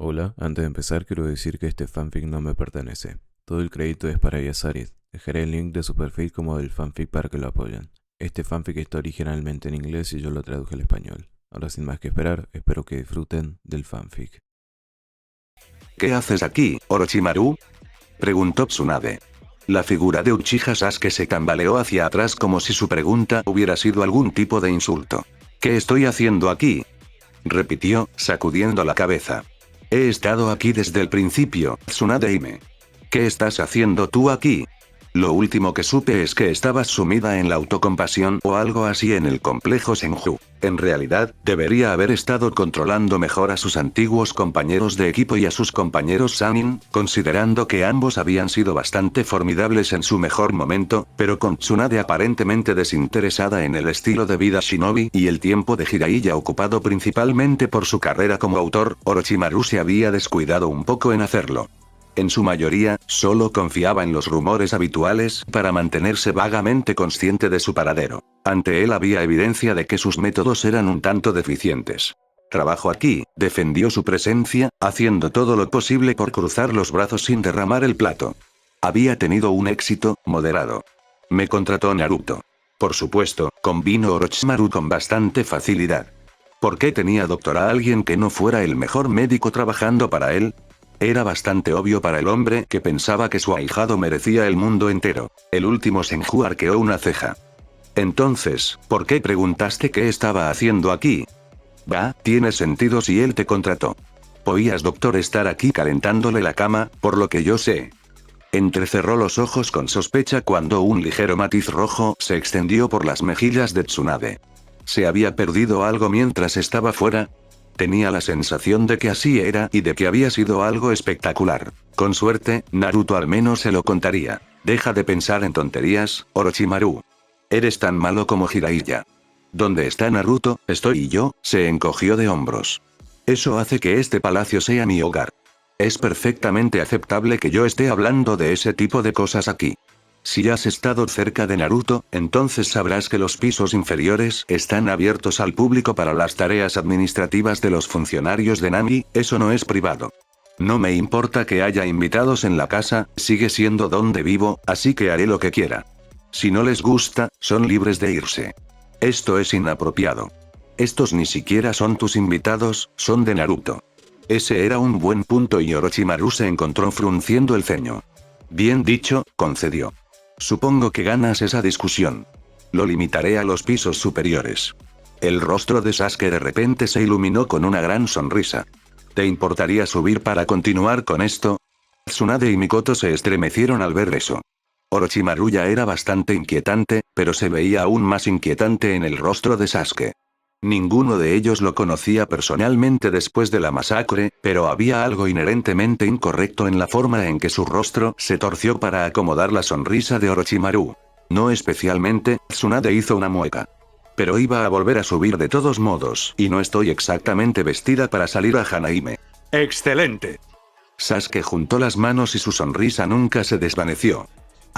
Hola, antes de empezar quiero decir que este fanfic no me pertenece. Todo el crédito es para Yasarit. Dejaré el link de su perfil como del fanfic para que lo apoyen. Este fanfic está originalmente en inglés y yo lo traduje al español. Ahora sin más que esperar, espero que disfruten del fanfic. ¿Qué haces aquí, Orochimaru? Preguntó Tsunade. La figura de Uchiha Sasuke se tambaleó hacia atrás como si su pregunta hubiera sido algún tipo de insulto. ¿Qué estoy haciendo aquí? Repitió, sacudiendo la cabeza. He estado aquí desde el principio, Tsunade Hime. ¿Qué estás haciendo tú aquí? Lo último que supe es que estabas sumida en la autocompasión o algo así en el complejo Senju. En realidad, debería haber estado controlando mejor a sus antiguos compañeros de equipo y a sus compañeros Sannin, considerando que ambos habían sido bastante formidables en su mejor momento, pero con Tsunade aparentemente desinteresada en el estilo de vida shinobi y el tiempo de Jiraiya ocupado principalmente por su carrera como autor, Orochimaru se había descuidado un poco en hacerlo. En su mayoría, solo confiaba en los rumores habituales para mantenerse vagamente consciente de su paradero. Ante él había evidencia de que sus métodos eran un tanto deficientes. Trabajo aquí, defendió su presencia, haciendo todo lo posible por cruzar los brazos sin derramar el plato. Había tenido un éxito moderado. Me contrató Naruto. Por supuesto, convino Orochimaru con bastante facilidad. ¿Por qué tenía doctor a alguien que no fuera el mejor médico trabajando para él? Era bastante obvio para el hombre que pensaba que su ahijado merecía el mundo entero. El último Senju arqueó una ceja. Entonces, ¿por qué preguntaste qué estaba haciendo aquí? Tiene sentido si él te contrató. Podías, doctor, estar aquí calentándole la cama, por lo que yo sé. Entrecerró los ojos con sospecha cuando un ligero matiz rojo se extendió por las mejillas de Tsunade. ¿Se había perdido algo mientras estaba fuera? Tenía la sensación de que así era y de que había sido algo espectacular. Con suerte, Naruto al menos se lo contaría. Deja de pensar en tonterías, Orochimaru. Eres tan malo como Jiraiya. ¿Dónde está Naruto? Estoy y yo, se encogió de hombros. Eso hace que este palacio sea mi hogar. Es perfectamente aceptable que yo esté hablando de ese tipo de cosas aquí. Si has estado cerca de Naruto, entonces sabrás que los pisos inferiores están abiertos al público para las tareas administrativas de los funcionarios de Nami, eso no es privado. No me importa que haya invitados en la casa, sigue siendo donde vivo, así que haré lo que quiera. Si no les gusta, son libres de irse. Esto es inapropiado. Estos ni siquiera son tus invitados, son de Naruto. Ese era un buen punto y Orochimaru se encontró frunciendo el ceño. Bien dicho, concedió. Supongo que ganas esa discusión. Lo limitaré a los pisos superiores. El rostro de Sasuke de repente se iluminó con una gran sonrisa. ¿Te importaría subir para continuar con esto? Tsunade y Mikoto se estremecieron al ver eso. Orochimaru ya era bastante inquietante, pero se veía aún más inquietante en el rostro de Sasuke. Ninguno de ellos lo conocía personalmente después de la masacre, pero había algo inherentemente incorrecto en la forma en que su rostro se torció para acomodar la sonrisa de Orochimaru. No especialmente, Tsunade hizo una mueca. Pero iba a volver a subir de todos modos, y no estoy exactamente vestida para salir a Hanaime. ¡Excelente! Sasuke juntó las manos y su sonrisa nunca se desvaneció.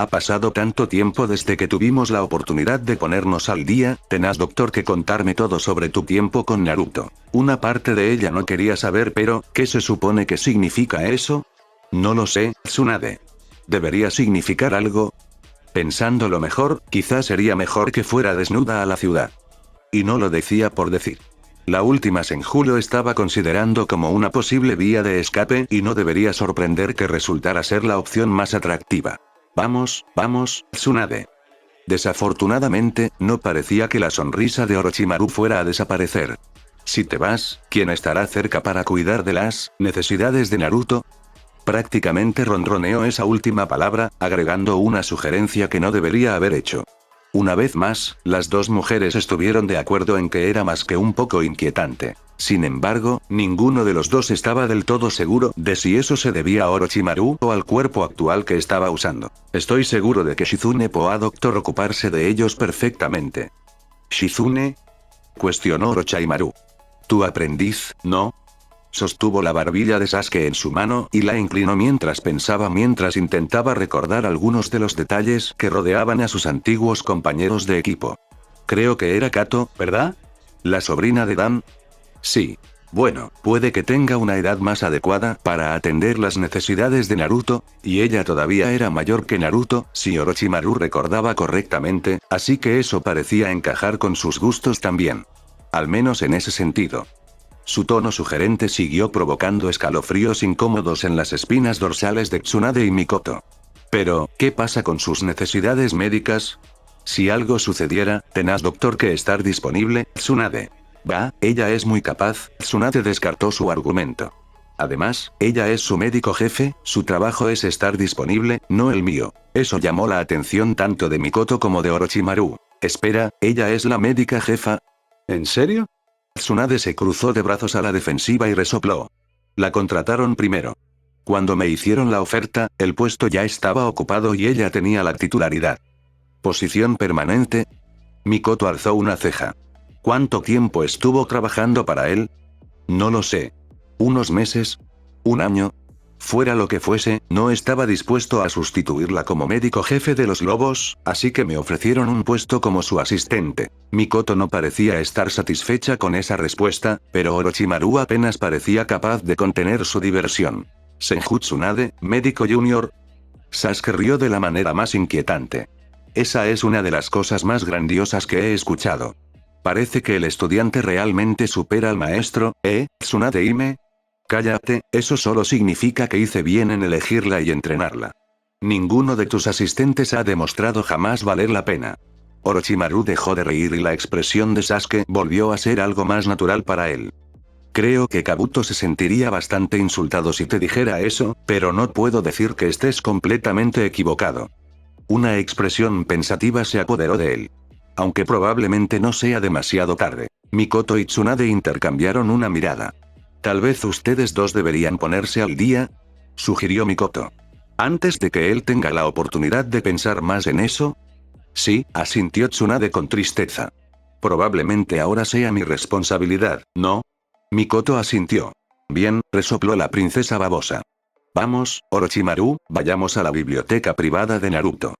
Ha pasado tanto tiempo desde que tuvimos la oportunidad de ponernos al día, tenás, doctor, que contarme todo sobre tu tiempo con Naruto. Una parte de ella no quería saber, pero, ¿qué se supone que significa eso? No lo sé, Tsunade. ¿Debería significar algo? Pensándolo mejor, quizás sería mejor que fuera desnuda a la ciudad. Y no lo decía por decir. La última Senju lo estaba considerando como una posible vía de escape y no debería sorprender que resultara ser la opción más atractiva. Vamos, Tsunade. Desafortunadamente, no parecía que la sonrisa de Orochimaru fuera a desaparecer. Si te vas, ¿quién estará cerca para cuidar de las necesidades de Naruto? Prácticamente ronroneó esa última palabra, agregando una sugerencia que no debería haber hecho. Una vez más, las dos mujeres estuvieron de acuerdo en que era más que un poco inquietante. Sin embargo, ninguno de los dos estaba del todo seguro de si eso se debía a Orochimaru o al cuerpo actual que estaba usando. Estoy seguro de que Shizune podrá, doctor, ocuparse de ellos perfectamente. ¿Shizune? Cuestionó Orochimaru. ¿Tu aprendiz, no? Sostuvo la barbilla de Sasuke en su mano y la inclinó mientras pensaba, mientras intentaba recordar algunos de los detalles que rodeaban a sus antiguos compañeros de equipo. Creo que era Kato, ¿verdad? ¿La sobrina de Dan? Sí. Bueno, puede que tenga una edad más adecuada para atender las necesidades de Naruto, y ella todavía era mayor que Naruto, si Orochimaru recordaba correctamente, así que eso parecía encajar con sus gustos también. Al menos en ese sentido. Su tono sugerente siguió provocando escalofríos incómodos en las espinas dorsales de Tsunade y Mikoto. Pero, ¿qué pasa con sus necesidades médicas? Si algo sucediera, ¿tenás doctor que estar disponible, Tsunade? Va, ella es muy capaz, Tsunade descartó su argumento. Además, ella es su médico jefe, su trabajo es estar disponible, no el mío. Eso llamó la atención tanto de Mikoto como de Orochimaru. Espera, ¿ella es la médica jefa? ¿En serio? Tsunade se cruzó de brazos a la defensiva y resopló. La contrataron primero. Cuando me hicieron la oferta, el puesto ya estaba ocupado y ella tenía la titularidad. ¿Posición permanente? Mikoto alzó una ceja. ¿Cuánto tiempo estuvo trabajando para él? No lo sé. ¿Unos meses? ¿Un año? Fuera lo que fuese, no estaba dispuesto a sustituirla como médico jefe de los lobos, así que me ofrecieron un puesto como su asistente. Mikoto no parecía estar satisfecha con esa respuesta, pero Orochimaru apenas parecía capaz de contener su diversión. ¿Senju Tsunade, médico junior? Sasuke rió de la manera más inquietante. Esa es una de las cosas más grandiosas que he escuchado. Parece que el estudiante realmente supera al maestro, Tsunade Hime? Cállate, eso solo significa que hice bien en elegirla y entrenarla. Ninguno de tus asistentes ha demostrado jamás valer la pena. Orochimaru dejó de reír y la expresión de Sasuke volvió a ser algo más natural para él. Creo que Kabuto se sentiría bastante insultado si te dijera eso, pero no puedo decir que estés completamente equivocado. Una expresión pensativa se apoderó de él. Aunque probablemente no sea demasiado tarde. Mikoto y Tsunade intercambiaron una mirada. Tal vez ustedes dos deberían ponerse al día, sugirió Mikoto. Antes de que él tenga la oportunidad de pensar más en eso. Sí, asintió Tsunade con tristeza. Probablemente ahora sea mi responsabilidad, ¿no? Mikoto asintió. Bien, resopló la princesa babosa. Vamos, Orochimaru, vayamos a la biblioteca privada de Naruto.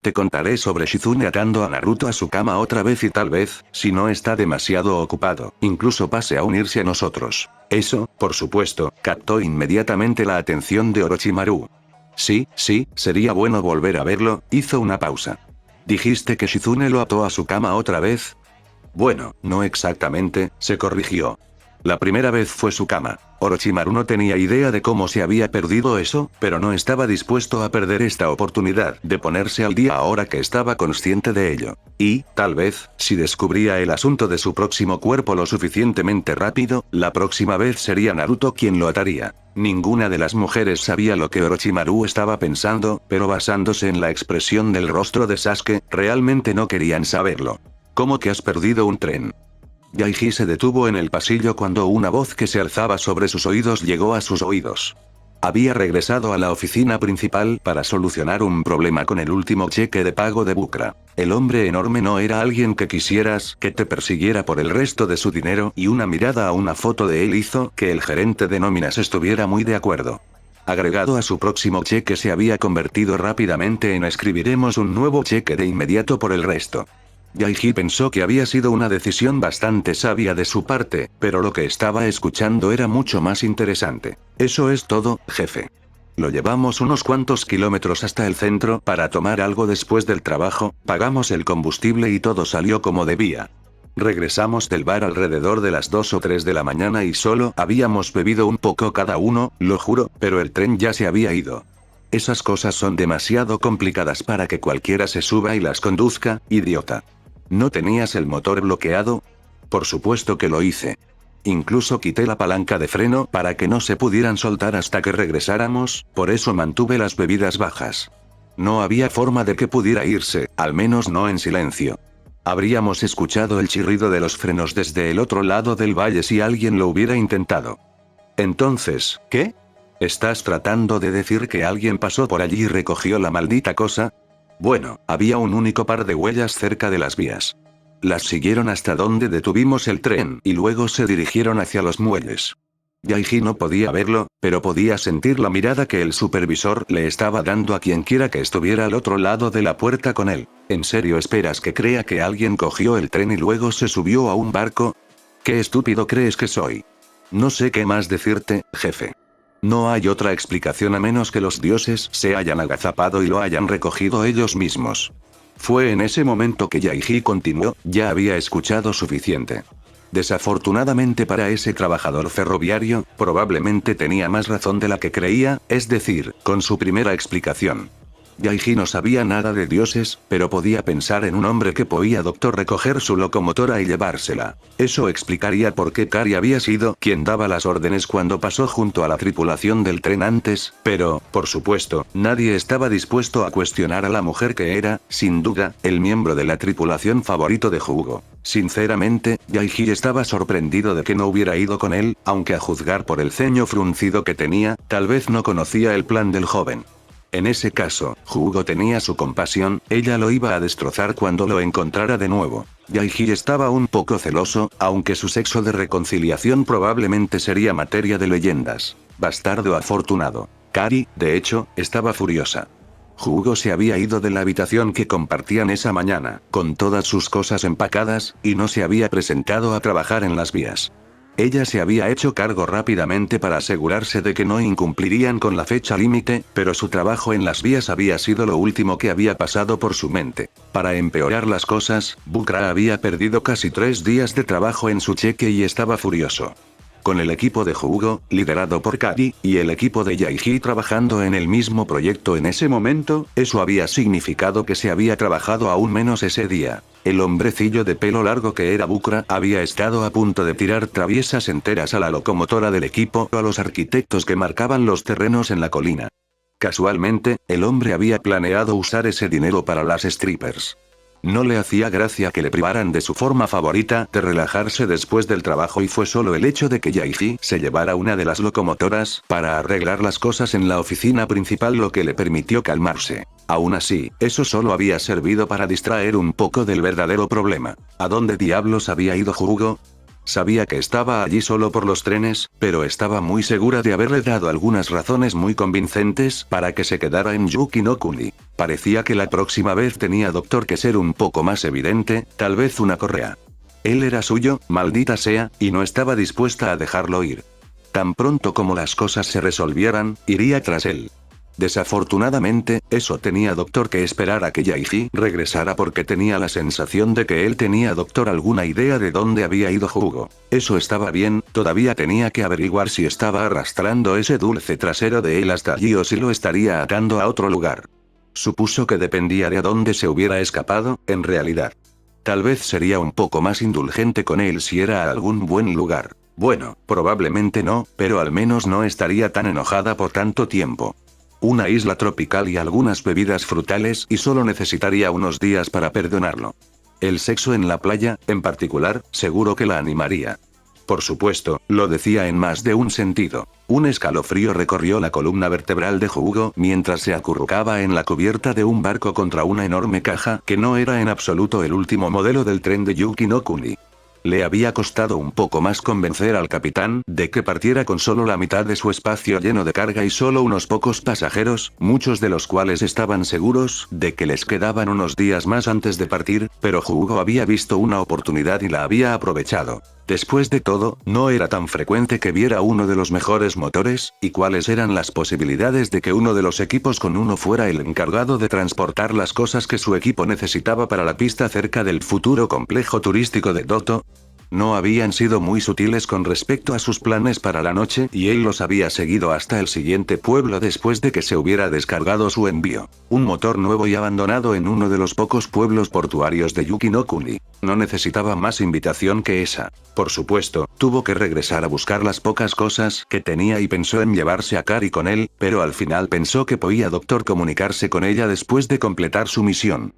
Te contaré sobre Shizune atando a Naruto a su cama otra vez y tal vez, si no está demasiado ocupado, incluso pase a unirse a nosotros. Eso, por supuesto, captó inmediatamente la atención de Orochimaru. Sí, sería bueno volver a verlo, hizo una pausa. ¿Dijiste que Shizune lo ató a su cama otra vez? Bueno, no exactamente, se corrigió. La primera vez fue su cama. Orochimaru no tenía idea de cómo se había perdido eso, pero no estaba dispuesto a perder esta oportunidad de ponerse al día ahora que estaba consciente de ello. Y, tal vez, si descubría el asunto de su próximo cuerpo lo suficientemente rápido, la próxima vez sería Naruto quien lo ataría. Ninguna de las mujeres sabía lo que Orochimaru estaba pensando, pero basándose en la expresión del rostro de Sasuke, realmente no querían saberlo. ¿Cómo que has perdido un tren? Yaiji se detuvo en el pasillo cuando una voz que se alzaba sobre sus oídos llegó a sus oídos. Había regresado a la oficina principal para solucionar un problema con el último cheque de pago de Bucra. El hombre enorme no era alguien que quisieras que te persiguiera por el resto de su dinero y una mirada a una foto de él hizo que el gerente de nóminas estuviera muy de acuerdo. Agregado a su próximo cheque se había convertido rápidamente en escribiremos un nuevo cheque de inmediato por el resto. Yaiji pensó que había sido una decisión bastante sabia de su parte, pero lo que estaba escuchando era mucho más interesante. Eso es todo, jefe. Lo llevamos unos cuantos kilómetros hasta el centro para tomar algo después del trabajo, pagamos el combustible y todo salió como debía. Regresamos del bar alrededor de las 2 o 3 de la mañana y solo habíamos bebido un poco cada uno, lo juro, pero el tren ya se había ido. Esas cosas son demasiado complicadas para que cualquiera se suba y las conduzca, idiota. ¿No tenías el motor bloqueado? Por supuesto que lo hice. Incluso quité la palanca de freno para que no se pudieran soltar hasta que regresáramos, por eso mantuve las bebidas bajas. No había forma de que pudiera irse, al menos no en silencio. Habríamos escuchado el chirrido de los frenos desde el otro lado del valle si alguien lo hubiera intentado. Entonces, ¿qué? ¿Estás tratando de decir que alguien pasó por allí y recogió la maldita cosa? Bueno, había un único par de huellas cerca de las vías. Las siguieron hasta donde detuvimos el tren y luego se dirigieron hacia los muelles. Yaiji no podía verlo, pero podía sentir la mirada que el supervisor le estaba dando a quienquiera que estuviera al otro lado de la puerta con él. ¿En serio esperas que crea que alguien cogió el tren y luego se subió a un barco? ¿Qué estúpido crees que soy? No sé qué más decirte, jefe. No hay otra explicación a menos que los dioses se hayan agazapado y lo hayan recogido ellos mismos. Fue en ese momento que Yaiji continuó, ya había escuchado suficiente. Desafortunadamente para ese trabajador ferroviario, probablemente tenía más razón de la que creía, es decir, con su primera explicación. Yaiji no sabía nada de dioses, pero podía pensar en un hombre que podía recoger su locomotora y llevársela. Eso explicaría por qué Kari había sido quien daba las órdenes cuando pasó junto a la tripulación del tren antes, pero, por supuesto, nadie estaba dispuesto a cuestionar a la mujer que era, sin duda, el miembro de la tripulación favorito de Hugo. Sinceramente, Yaiji estaba sorprendido de que no hubiera ido con él, aunque a juzgar por el ceño fruncido que tenía, tal vez no conocía el plan del joven. En ese caso, Hugo tenía su compasión, ella lo iba a destrozar cuando lo encontrara de nuevo. Yaiji estaba un poco celoso, aunque su sexo de reconciliación probablemente sería materia de leyendas. Bastardo afortunado. Kari, de hecho, estaba furiosa. Hugo se había ido de la habitación que compartían esa mañana, con todas sus cosas empacadas, y no se había presentado a trabajar en las vías. Ella se había hecho cargo rápidamente para asegurarse de que no incumplirían con la fecha límite, pero su trabajo en las vías había sido lo último que había pasado por su mente. Para empeorar las cosas, Bukra había perdido casi 3 días de trabajo en su cheque y estaba furioso. Con el equipo de Hugo, liderado por Kari, y el equipo de Yaiji trabajando en el mismo proyecto en ese momento, eso había significado que se había trabajado aún menos ese día. El hombrecillo de pelo largo que era Bukra había estado a punto de tirar traviesas enteras a la locomotora del equipo o a los arquitectos que marcaban los terrenos en la colina. Casualmente, el hombre había planeado usar ese dinero para las strippers. No le hacía gracia que le privaran de su forma favorita de relajarse después del trabajo y fue solo el hecho de que Yaiji se llevara una de las locomotoras para arreglar las cosas en la oficina principal lo que le permitió calmarse. Aún así, eso solo había servido para distraer un poco del verdadero problema. ¿A dónde diablos había ido Hugo? Sabía que estaba allí solo por los trenes, pero estaba muy segura de haberle dado algunas razones muy convincentes para que se quedara en Yuki no Kuni. Parecía que la próxima vez tenía que ser un poco más evidente, tal vez una correa. Él era suyo, maldita sea, y no estaba dispuesta a dejarlo ir. Tan pronto como las cosas se resolvieran, iría tras él. Desafortunadamente, eso tenía que esperar a que Yaiji regresara porque tenía la sensación de que él tenía alguna idea de dónde había ido Hugo. Eso estaba bien, todavía tenía que averiguar si estaba arrastrando ese dulce trasero de él hasta allí o si lo estaría atando a otro lugar. Supuso que dependía de a dónde se hubiera escapado, en realidad. Tal vez sería un poco más indulgente con él si era a algún buen lugar. Bueno, probablemente no, pero al menos no estaría tan enojada por tanto tiempo. Una isla tropical y algunas bebidas frutales y solo necesitaría unos días para perdonarlo. El sexo en la playa, en particular, seguro que la animaría. Por supuesto, lo decía en más de un sentido. Un escalofrío recorrió la columna vertebral de Hugo mientras se acurrucaba en la cubierta de un barco contra una enorme caja que no era en absoluto el último modelo del tren de Yuki no Kuni. Le había costado un poco más convencer al capitán de que partiera con solo la mitad de su espacio lleno de carga y solo unos pocos pasajeros, muchos de los cuales estaban seguros de que les quedaban unos días más antes de partir, pero Hugo había visto una oportunidad y la había aprovechado. Después de todo, no era tan frecuente que viera uno de los mejores motores, y cuáles eran las posibilidades de que uno de los equipos con uno fuera el encargado de transportar las cosas que su equipo necesitaba para la pista cerca del futuro complejo turístico de Doto. No habían sido muy sutiles con respecto a sus planes para la noche y él los había seguido hasta el siguiente pueblo después de que se hubiera descargado su envío. Un motor nuevo y abandonado en uno de los pocos pueblos portuarios de Yuki no Kuni. No necesitaba más invitación que esa. Por supuesto, tuvo que regresar a buscar las pocas cosas que tenía y pensó en llevarse a Kari con él, pero al final pensó que podía comunicarse con ella después de completar su misión.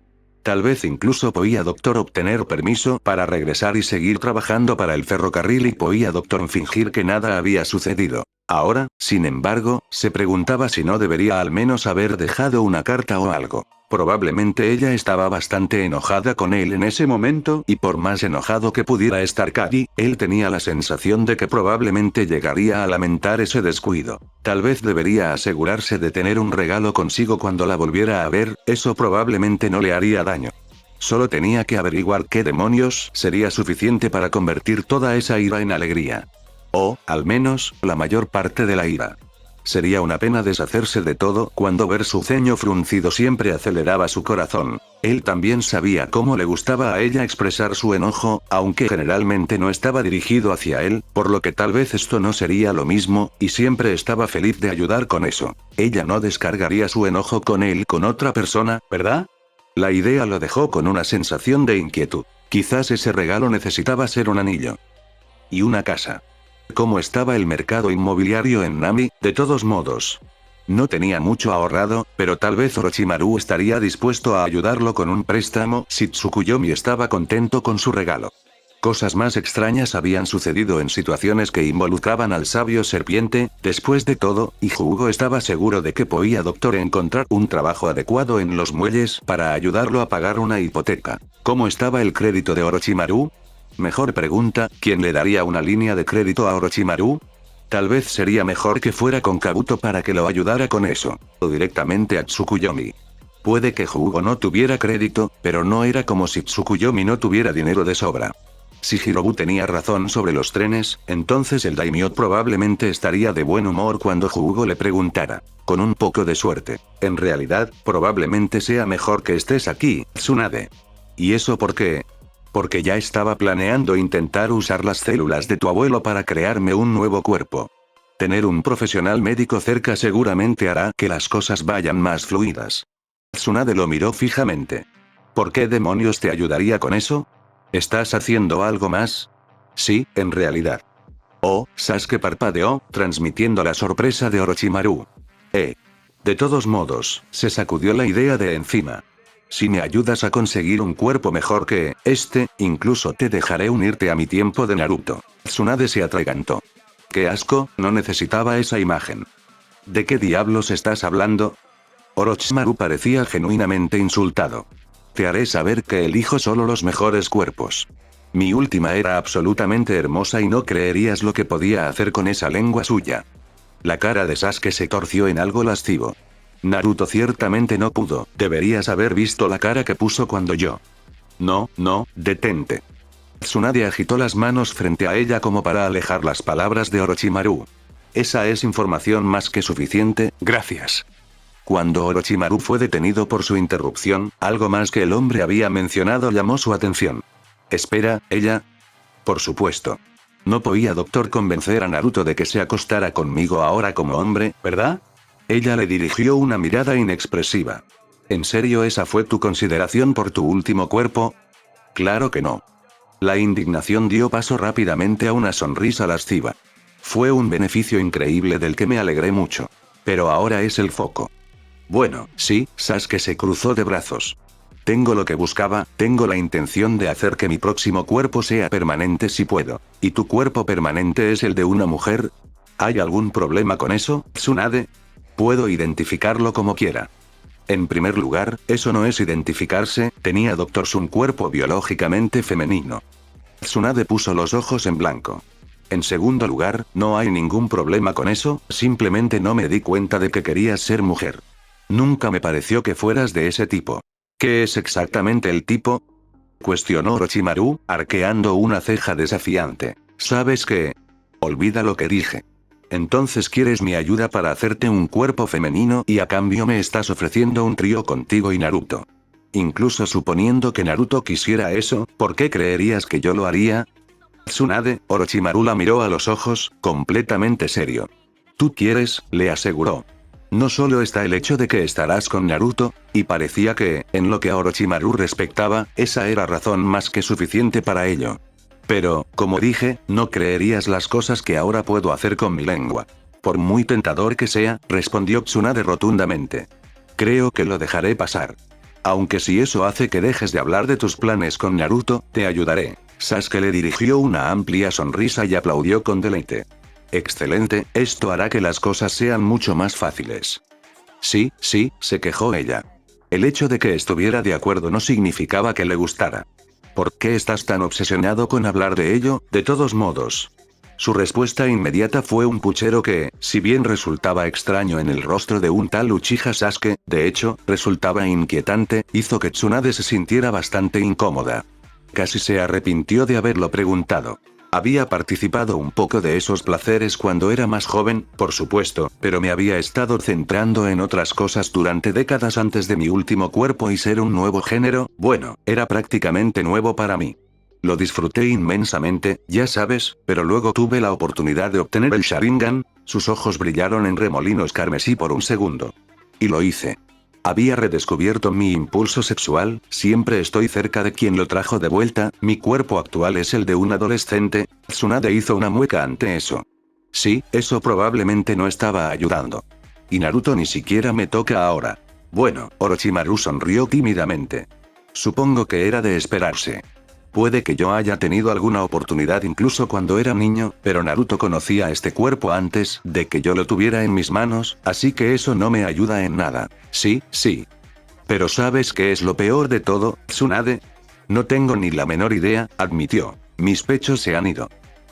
Tal vez incluso podía obtener permiso para regresar y seguir trabajando para el ferrocarril y podía fingir que nada había sucedido. Ahora, sin embargo, se preguntaba si no debería al menos haber dejado una carta o algo. Probablemente ella estaba bastante enojada con él en ese momento y por más enojado que pudiera estar Kari, él tenía la sensación de que probablemente llegaría a lamentar ese descuido. Tal vez debería asegurarse de tener un regalo consigo cuando la volviera a ver, eso probablemente no le haría daño. Solo tenía que averiguar qué demonios sería suficiente para convertir toda esa ira en alegría. O, al menos, la mayor parte de la ira. Sería una pena deshacerse de todo cuando ver su ceño fruncido siempre aceleraba su corazón. Él también sabía cómo le gustaba a ella expresar su enojo, aunque generalmente no estaba dirigido hacia él, por lo que tal vez esto no sería lo mismo, y siempre estaba feliz de ayudar con eso. Ella no descargaría su enojo con él con otra persona, ¿verdad? La idea lo dejó con una sensación de inquietud. Quizás ese regalo necesitaba ser un anillo. Y una casa. ¿Cómo estaba el mercado inmobiliario en Nami? De todos modos. No tenía mucho ahorrado, pero tal vez Orochimaru estaría dispuesto a ayudarlo con un préstamo si Tsukuyomi estaba contento con su regalo. Cosas más extrañas habían sucedido en situaciones que involucraban al sabio serpiente, después de todo, y Hyugo estaba seguro de que podía Doctor encontrar un trabajo adecuado en los muelles para ayudarlo a pagar una hipoteca. ¿Cómo estaba el crédito de Orochimaru? Mejor pregunta, ¿quién le daría una línea de crédito a Orochimaru? Tal vez sería mejor que fuera con Kabuto para que lo ayudara con eso, o directamente a Tsukuyomi. Puede que Hyugo no tuviera crédito, pero no era como si Tsukuyomi no tuviera dinero de sobra. Si Hirobu tenía razón sobre los trenes, entonces el daimyo probablemente estaría de buen humor cuando Hyugo le preguntara. Con un poco de suerte. En realidad, probablemente sea mejor que estés aquí, Tsunade. ¿Y eso por qué? Porque ya estaba planeando intentar usar las células de tu abuelo para crearme un nuevo cuerpo. Tener un profesional médico cerca seguramente hará que las cosas vayan más fluidas. Tsunade lo miró fijamente. ¿Por qué demonios te ayudaría con eso? ¿Estás haciendo algo más? Sí, en realidad. Oh, Sasuke parpadeó, transmitiendo la sorpresa de Orochimaru. De todos modos, se sacudió la idea de encima. Si me ayudas a conseguir un cuerpo mejor que este, incluso te dejaré unirte a mi tiempo de Naruto. Tsunade se atragantó. ¡Qué asco! No necesitaba esa imagen. ¿De qué diablos estás hablando? Orochimaru parecía genuinamente insultado. Te haré saber que elijo solo los mejores cuerpos. Mi última era absolutamente hermosa y no creerías lo que podía hacer con esa lengua suya. La cara de Sasuke se torció en algo lascivo. Naruto ciertamente no pudo, deberías haber visto la cara que puso cuando yo. No, detente. Tsunade agitó las manos frente a ella como para alejar las palabras de Orochimaru. Esa es información más que suficiente, gracias. Cuando Orochimaru fue detenido por su interrupción, algo más que el hombre había mencionado llamó su atención. Espera, ¿ella? Por supuesto. No podía Doctor convencer a Naruto de que se acostara conmigo ahora como hombre, ¿verdad? Ella le dirigió una mirada inexpresiva. ¿En serio esa fue tu consideración por tu último cuerpo? Claro que no. La indignación dio paso rápidamente a una sonrisa lasciva. Fue un beneficio increíble del que me alegré mucho. Pero ahora es el foco. Bueno, sí, Sasuke se cruzó de brazos. Tengo lo que buscaba, tengo la intención de hacer que mi próximo cuerpo sea permanente si puedo. ¿Y tu cuerpo permanente es el de una mujer? ¿Hay algún problema con eso, Tsunade? Puedo identificarlo como quiera. En primer lugar, eso no es identificarse, tenía Doctor un cuerpo biológicamente femenino. Tsunade puso los ojos en blanco. En segundo lugar, no hay ningún problema con eso, simplemente no me di cuenta de que querías ser mujer. Nunca me pareció que fueras de ese tipo. ¿Qué es exactamente el tipo? Cuestionó Orochimaru, arqueando una ceja desafiante. ¿Sabes qué? Olvida lo que dije. Entonces quieres mi ayuda para hacerte un cuerpo femenino y a cambio me estás ofreciendo un trío contigo y Naruto. Incluso suponiendo que Naruto quisiera eso, ¿por qué creerías que yo lo haría? Tsunade, Orochimaru la miró a los ojos, completamente serio. Tú quieres, le aseguró. No solo está el hecho de que estarás con Naruto, y parecía que, en lo que a Orochimaru respectaba, esa era razón más que suficiente para ello. Pero, como dije, no creerías las cosas que ahora puedo hacer con mi lengua. Por muy tentador que sea, respondió Tsunade rotundamente. Creo que lo dejaré pasar. Aunque si eso hace que dejes de hablar de tus planes con Naruto, te ayudaré. Sasuke le dirigió una amplia sonrisa y aplaudió con deleite. Excelente, esto hará que las cosas sean mucho más fáciles. Sí, se quejó ella. El hecho de que estuviera de acuerdo no significaba que le gustara. ¿Por qué estás tan obsesionado con hablar de ello, de todos modos? Su respuesta inmediata fue un puchero que, si bien resultaba extraño en el rostro de un tal Uchiha Sasuke, de hecho, resultaba inquietante, hizo que Tsunade se sintiera bastante incómoda. Casi se arrepintió de haberlo preguntado. Había participado un poco de esos placeres cuando era más joven, por supuesto, pero me había estado centrando en otras cosas durante décadas antes de mi último cuerpo y ser un nuevo género, bueno, era prácticamente nuevo para mí. Lo disfruté inmensamente, ya sabes, pero luego tuve la oportunidad de obtener el Sharingan. Sus ojos brillaron en remolinos carmesí por un segundo. Y lo hice. Había redescubierto mi impulso sexual, siempre estoy cerca de quien lo trajo de vuelta, mi cuerpo actual es el de un adolescente. Tsunade hizo una mueca ante eso. Sí, eso probablemente no estaba ayudando. Y Naruto ni siquiera me toca ahora. Bueno, Orochimaru sonrió tímidamente. Supongo que era de esperarse. Puede que yo haya tenido alguna oportunidad incluso cuando era niño, pero Naruto conocía este cuerpo antes de que yo lo tuviera en mis manos, así que eso no me ayuda en nada. Sí. Pero ¿sabes qué es lo peor de todo, Tsunade? No tengo ni la menor idea, admitió. Mis pechos se han ido.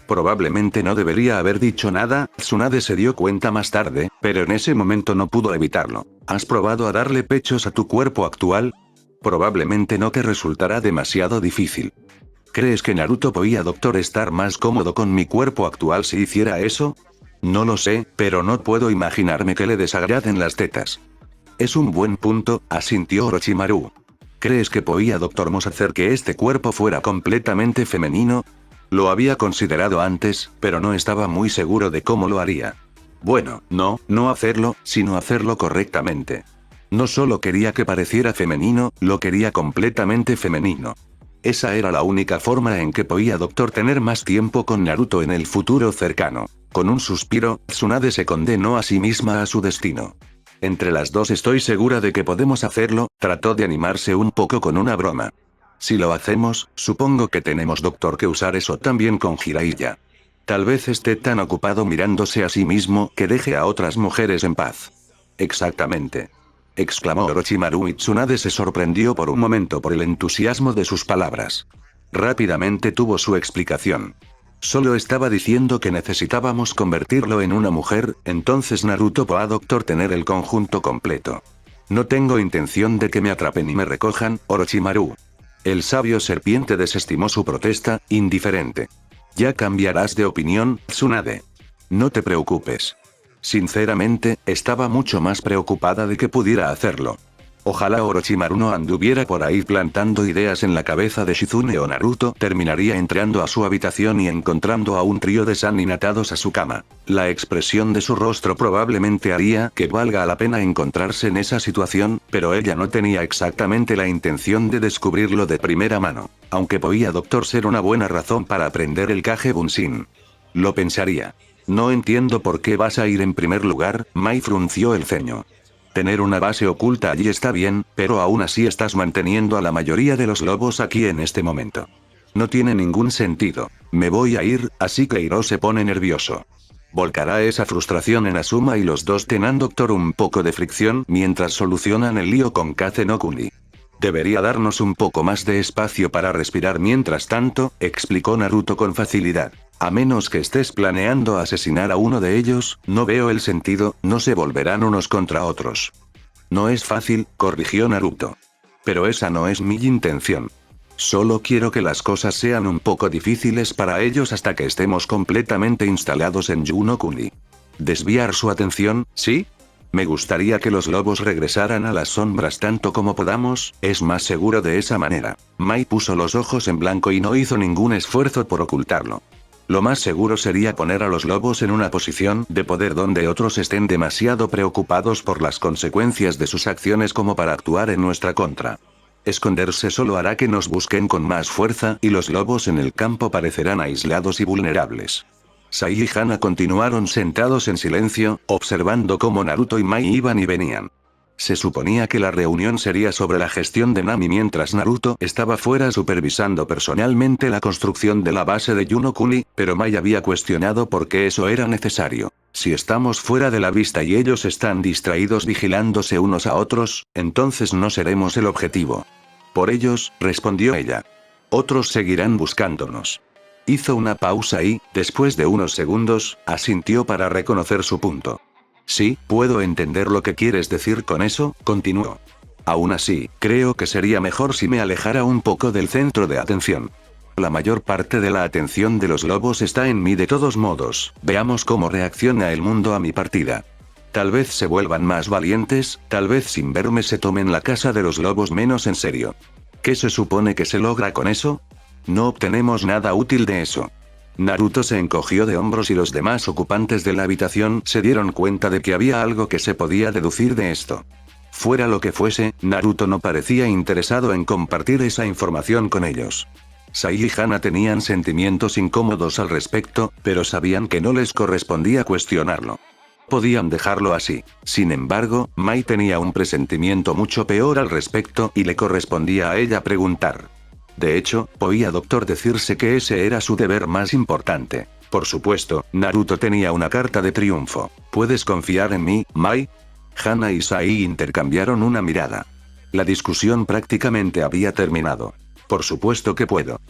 Probablemente no debería haber dicho nada, Tsunade se dio cuenta más tarde, pero en ese momento no pudo evitarlo. ¿Has probado a darle pechos a tu cuerpo actual? Probablemente no te resultará demasiado difícil. ¿Crees que Naruto podía estar más cómodo con mi cuerpo actual si hiciera eso? No lo sé, pero no puedo imaginarme que le desagraden las tetas. Es un buen punto, asintió Orochimaru. ¿Crees que podía hacer que este cuerpo fuera completamente femenino? Lo había considerado antes, pero no estaba muy seguro de cómo lo haría. Bueno, no hacerlo, sino hacerlo correctamente. No solo quería que pareciera femenino, lo quería completamente femenino. Esa era la única forma en que podía tener más tiempo con Naruto en el futuro cercano. Con un suspiro, Tsunade se condenó a sí misma a su destino. Entre las dos estoy segura de que podemos hacerlo, trató de animarse un poco con una broma. Si lo hacemos, supongo que tenemos que usar eso también con Jiraiya. Tal vez esté tan ocupado mirándose a sí mismo que deje a otras mujeres en paz. Exactamente. Exclamó Orochimaru y Tsunade se sorprendió por un momento por el entusiasmo de sus palabras. Rápidamente tuvo su explicación. Solo estaba diciendo que necesitábamos convertirlo en una mujer, entonces Naruto podrá tener el conjunto completo. No tengo intención de que me atrapen y me recojan, Orochimaru. El sabio serpiente desestimó su protesta, indiferente. Ya cambiarás de opinión, Tsunade. No te preocupes. Sinceramente, estaba mucho más preocupada de que pudiera hacerlo. Ojalá Orochimaru no anduviera por ahí plantando ideas en la cabeza de Shizune o Naruto, terminaría entrando a su habitación y encontrando a un trío de Sannin atados a su cama. La expresión de su rostro probablemente haría que valga la pena encontrarse en esa situación, pero ella no tenía exactamente la intención de descubrirlo de primera mano. Aunque podía ser una buena razón para aprender el Kage Bunshin. Lo pensaría. No entiendo por qué vas a ir en primer lugar, Mai frunció el ceño. Tener una base oculta allí está bien, pero aún así estás manteniendo a la mayoría de los lobos aquí en este momento. No tiene ningún sentido. Me voy a ir, así que Hiro se pone nervioso. Volcará esa frustración en Asuma y los dos tendrán un poco de fricción mientras solucionan el lío con Kase no Kuni. Debería darnos un poco más de espacio para respirar mientras tanto, explicó Naruto con facilidad. A menos que estés planeando asesinar a uno de ellos, no veo el sentido, no se volverán unos contra otros. No es fácil, corrigió Naruto. Pero esa no es mi intención. Solo quiero que las cosas sean un poco difíciles para ellos hasta que estemos completamente instalados en Yunokuni. ¿Desviar su atención, sí? Me gustaría que los lobos regresaran a las sombras tanto como podamos, es más seguro de esa manera. Mai puso los ojos en blanco y no hizo ningún esfuerzo por ocultarlo. Lo más seguro sería poner a los lobos en una posición de poder donde otros estén demasiado preocupados por las consecuencias de sus acciones como para actuar en nuestra contra. Esconderse solo hará que nos busquen con más fuerza y los lobos en el campo parecerán aislados y vulnerables. Sai y Hana continuaron sentados en silencio, observando cómo Naruto y Mai iban y venían. Se suponía que la reunión sería sobre la gestión de Nami mientras Naruto estaba fuera supervisando personalmente la construcción de la base de Yunokuni, pero Mai había cuestionado por qué eso era necesario. Si estamos fuera de la vista y ellos están distraídos vigilándose unos a otros, entonces no seremos el objetivo. Por ellos, respondió ella. Otros seguirán buscándonos. Hizo una pausa y, después de unos segundos, asintió para reconocer su punto. Sí, puedo entender lo que quieres decir con eso, continuó. Aún así, creo que sería mejor si me alejara un poco del centro de atención. La mayor parte de la atención de los lobos está en mí de todos modos. Veamos cómo reacciona el mundo a mi partida. Tal vez se vuelvan más valientes, tal vez sin verme se tomen la casa de los lobos menos en serio. ¿Qué se supone que se logra con eso? No obtenemos nada útil de eso. Naruto se encogió de hombros y los demás ocupantes de la habitación se dieron cuenta de que había algo que se podía deducir de esto. Fuera lo que fuese, Naruto no parecía interesado en compartir esa información con ellos. Sai y Hana tenían sentimientos incómodos al respecto, pero sabían que no les correspondía cuestionarlo. Podían dejarlo así. Sin embargo, Mai tenía un presentimiento mucho peor al respecto y le correspondía a ella preguntar. De hecho, podía doctor decirse que ese era su deber más importante. Por supuesto, Naruto tenía una carta de triunfo. ¿Puedes confiar en mí, Mai? Hana y Sai intercambiaron una mirada. La discusión prácticamente había terminado. Por supuesto que puedo.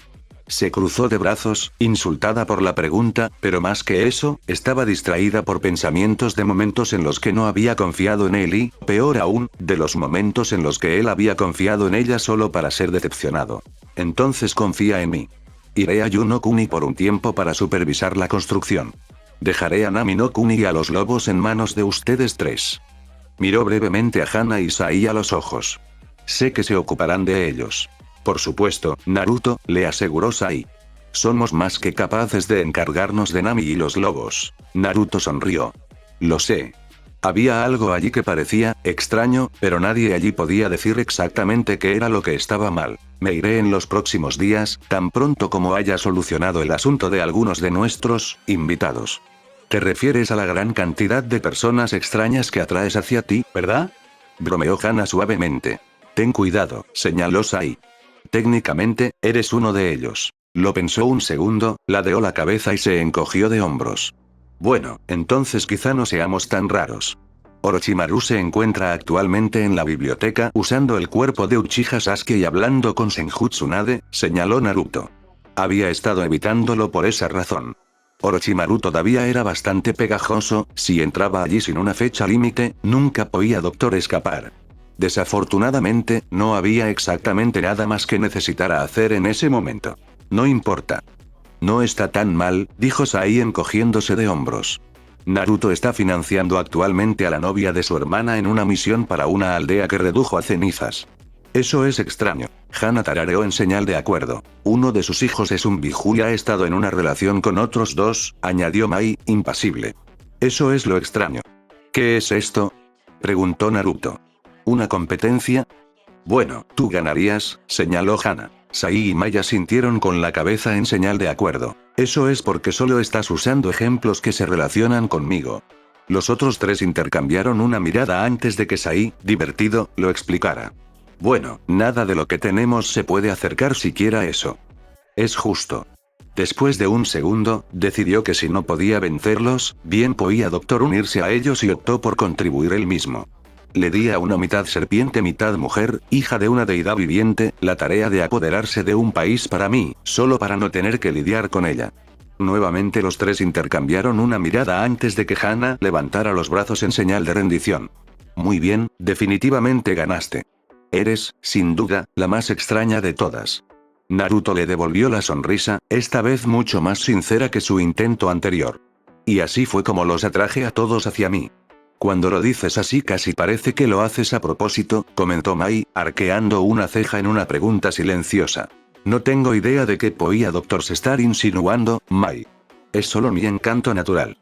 Se cruzó de brazos, insultada por la pregunta, pero más que eso, estaba distraída por pensamientos de momentos en los que no había confiado en él y, peor aún, de los momentos en los que él había confiado en ella solo para ser decepcionado. Entonces confía en mí. Iré a Yuno Kuni por un tiempo para supervisar la construcción. Dejaré a Nami no Kuni y a los lobos en manos de ustedes tres. Miró brevemente a Hana y Sai a los ojos. Sé que se ocuparán de ellos. Por supuesto, Naruto, le aseguró Sai. Somos más que capaces de encargarnos de Nami y los lobos. Naruto sonrió. Lo sé. Había algo allí que parecía extraño, pero nadie allí podía decir exactamente qué era lo que estaba mal. Me iré en los próximos días, tan pronto como haya solucionado el asunto de algunos de nuestros invitados. Te refieres a la gran cantidad de personas extrañas que atraes hacia ti, ¿verdad? Bromeó Hana suavemente. Ten cuidado, señaló Sai. Técnicamente, eres uno de ellos. Lo pensó un segundo, ladeó la cabeza y se encogió de hombros. Bueno, entonces quizá no seamos tan raros. Orochimaru se encuentra actualmente en la biblioteca usando el cuerpo de Uchiha Sasuke y hablando con Senju Tsunade, señaló Naruto. Había estado evitándolo por esa razón. Orochimaru todavía era bastante pegajoso, si entraba allí sin una fecha límite, nunca podía doctor escapar. Desafortunadamente, no había exactamente nada más que necesitara hacer en ese momento. No importa. No está tan mal, dijo Sai encogiéndose de hombros. Naruto está financiando actualmente a la novia de su hermana en una misión para una aldea que redujo a cenizas. Eso es extraño. Hana tarareó en señal de acuerdo. Uno de sus hijos es un Biju y ha estado en una relación con otros dos, añadió Mai, impasible. Eso es lo extraño. ¿Qué es esto? Preguntó Naruto. ¿Una competencia? Bueno, tú ganarías, señaló Hana. Sai y Maya sintieron con la cabeza en señal de acuerdo. Eso es porque solo estás usando ejemplos que se relacionan conmigo. Los otros tres intercambiaron una mirada antes de que Sai, divertido, lo explicara. Bueno, nada de lo que tenemos se puede acercar siquiera a eso. Es justo. Después de un segundo, decidió que si no podía vencerlos, bien podía doctor unirse a ellos y optó por contribuir él mismo. Le di a una mitad serpiente mitad mujer, hija de una deidad viviente, la tarea de apoderarse de un país para mí, solo para no tener que lidiar con ella. Nuevamente los tres intercambiaron una mirada antes de que Hana levantara los brazos en señal de rendición. Muy bien, definitivamente ganaste. Eres, sin duda, la más extraña de todas. Naruto le devolvió la sonrisa, esta vez mucho más sincera que su intento anterior. Y así fue como los atraje a todos hacia mí. Cuando lo dices así casi parece que lo haces a propósito, comentó Mai, arqueando una ceja en una pregunta silenciosa. No tengo idea de qué podía doctor se estar insinuando, Mai. Es solo mi encanto natural.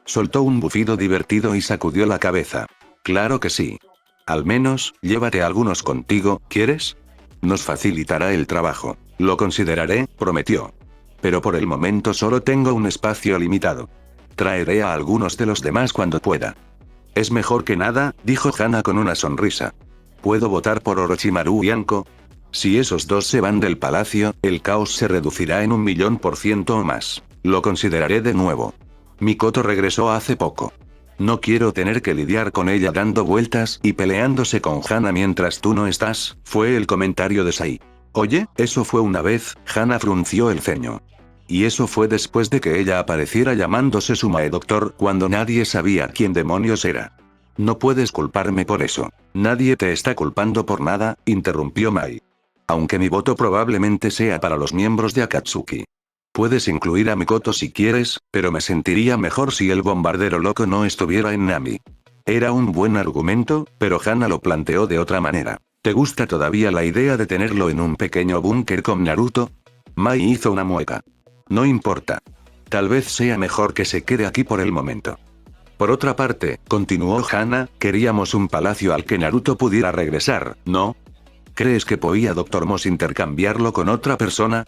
Soltó un bufido divertido y sacudió la cabeza. Claro que sí. Al menos, llévate algunos contigo, ¿quieres? Nos facilitará el trabajo. Lo consideraré, prometió. Pero por el momento solo tengo un espacio limitado. Traeré a algunos de los demás cuando pueda. Es mejor que nada, dijo Hana con una sonrisa. ¿Puedo votar por Orochimaru y Anko? Si esos dos se van del palacio, el caos se reducirá en 1.000.000% o más. Lo consideraré de nuevo. Mikoto regresó hace poco. No quiero tener que lidiar con ella dando vueltas y peleándose con Hana mientras tú no estás, fue el comentario de Sai. Oye, eso fue una vez, Hana frunció el ceño. Y eso fue después de que ella apareciera llamándose Sumae Doctor cuando nadie sabía quién demonios era. No puedes culparme por eso. Nadie te está culpando por nada, interrumpió Mai. Aunque mi voto probablemente sea para los miembros de Akatsuki. Puedes incluir a Mikoto si quieres, pero me sentiría mejor si el bombardero loco no estuviera en Nami. Era un buen argumento, pero Hana lo planteó de otra manera. ¿Te gusta todavía la idea de tenerlo en un pequeño búnker con Naruto? Mai hizo una mueca. No importa. Tal vez sea mejor que se quede aquí por el momento. Por otra parte, continuó Hana, queríamos un palacio al que Naruto pudiera regresar, ¿no? ¿Crees que podíamos intercambiarlo con otra persona?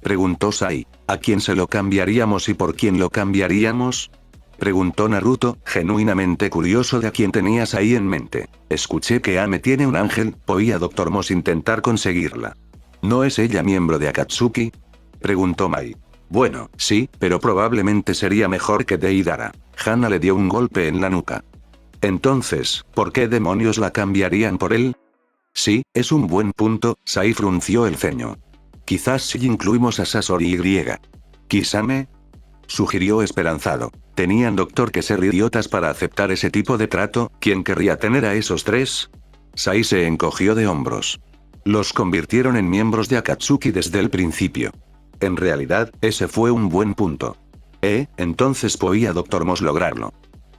Preguntó Sai. ¿A quién se lo cambiaríamos y por quién lo cambiaríamos? Preguntó Naruto, genuinamente curioso de a quién tenías ahí en mente. Escuché que Ame tiene un ángel, ¿podíamos intentar conseguirla? ¿No es ella miembro de Akatsuki? Preguntó Mai. Bueno, sí, pero probablemente sería mejor que Deidara. Hana le dio un golpe en la nuca. Entonces, ¿por qué demonios la cambiarían por él? Sí, es un buen punto, Sai frunció el ceño. Quizás si incluimos a Sasori y Kisame, sugirió esperanzado. ¿Tenían doctor que ser idiotas para aceptar ese tipo de trato? ¿Quién querría tener a esos tres? Sai se encogió de hombros. Los convirtieron en miembros de Akatsuki desde el principio. En realidad, ese fue un buen punto. Entonces podíamos lograrlo.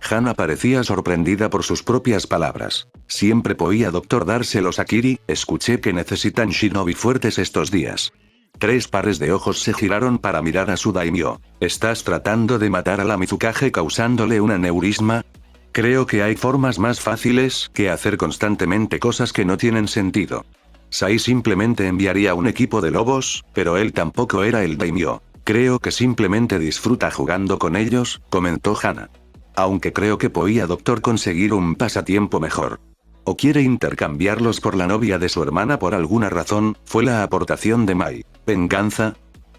Hana parecía sorprendida por sus propias palabras. Siempre podía dárselos a Kiri, escuché que necesitan shinobi fuertes estos días. 3 pares de ojos se giraron para mirar a su daimyo. ¿Estás tratando de matar a la Mizukage causándole un aneurisma? Creo que hay formas más fáciles que hacer constantemente cosas que no tienen sentido. Sai simplemente enviaría un equipo de lobos, pero él tampoco era el daimyo. Creo que simplemente disfruta jugando con ellos, comentó Hana. Aunque creo que podía conseguir un pasatiempo mejor. ¿O quiere intercambiarlos por la novia de su hermana por alguna razón? Fue la aportación de Mai. ¿Venganza?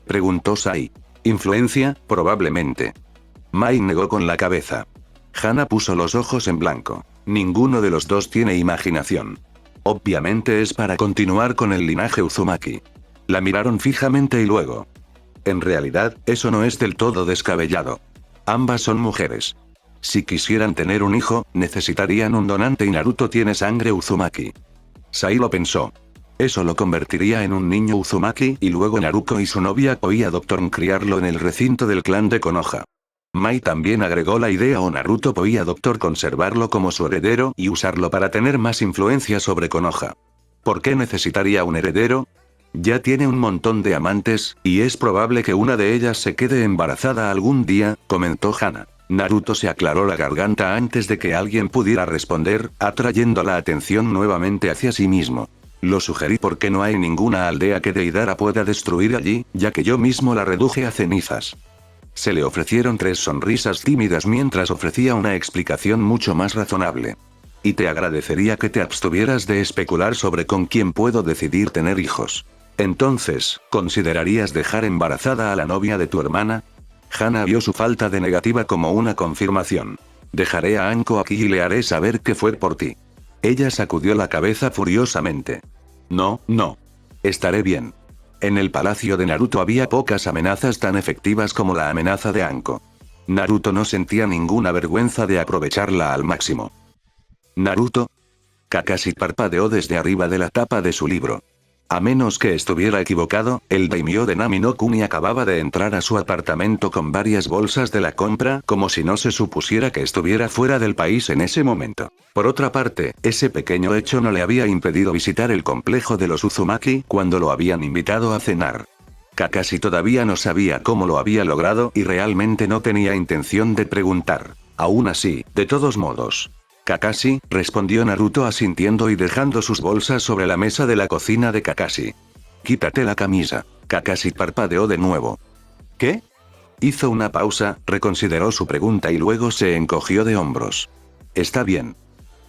Preguntó Sai. ¿Influencia? Probablemente. Mai negó con la cabeza. Hana puso los ojos en blanco. Ninguno de los dos tiene imaginación. Obviamente es para continuar con el linaje Uzumaki. La miraron fijamente y luego. En realidad, eso no es del todo descabellado. Ambas son mujeres. Si quisieran tener un hijo, necesitarían un donante y Naruto tiene sangre Uzumaki. Sai lo pensó. Eso lo convertiría en un niño Uzumaki y luego Naruto y su novia podían criarlo en el recinto del clan de Konoha. Mai también agregó la idea o Naruto podía conservarlo como su heredero y usarlo para tener más influencia sobre Konoha. ¿Por qué necesitaría un heredero? Ya tiene un montón de amantes, y es probable que una de ellas se quede embarazada algún día, comentó Hana. Naruto se aclaró la garganta antes de que alguien pudiera responder, atrayendo la atención nuevamente hacia sí mismo. Lo sugerí porque no hay ninguna aldea que Deidara pueda destruir allí, ya que yo mismo la reduje a cenizas. Se le ofrecieron 3 sonrisas tímidas mientras ofrecía una explicación mucho más razonable. Y te agradecería que te abstuvieras de especular sobre con quién puedo decidir tener hijos. Entonces, ¿considerarías dejar embarazada a la novia de tu hermana? Hana vio su falta de negativa como una confirmación. Dejaré a Anko aquí y le haré saber que fue por ti. Ella sacudió la cabeza furiosamente. No, no. Estaré bien. En el palacio de Naruto había pocas amenazas tan efectivas como la amenaza de Anko. Naruto no sentía ninguna vergüenza de aprovecharla al máximo. ¿Naruto? Kakashi parpadeó desde arriba de la tapa de su libro. A menos que estuviera equivocado, el daimyo de Nami no Kuni acababa de entrar a su apartamento con varias bolsas de la compra como si no se supusiera que estuviera fuera del país en ese momento. Por otra parte, ese pequeño hecho no le había impedido visitar el complejo de los Uzumaki cuando lo habían invitado a cenar. Kakashi todavía no sabía cómo lo había logrado y realmente no tenía intención de preguntar. Aún así, de todos modos. Kakashi, respondió Naruto asintiendo y dejando sus bolsas sobre la mesa de la cocina de Kakashi. Quítate la camisa. Kakashi parpadeó de nuevo. ¿Qué? Hizo una pausa, reconsideró su pregunta y luego se encogió de hombros. Está bien.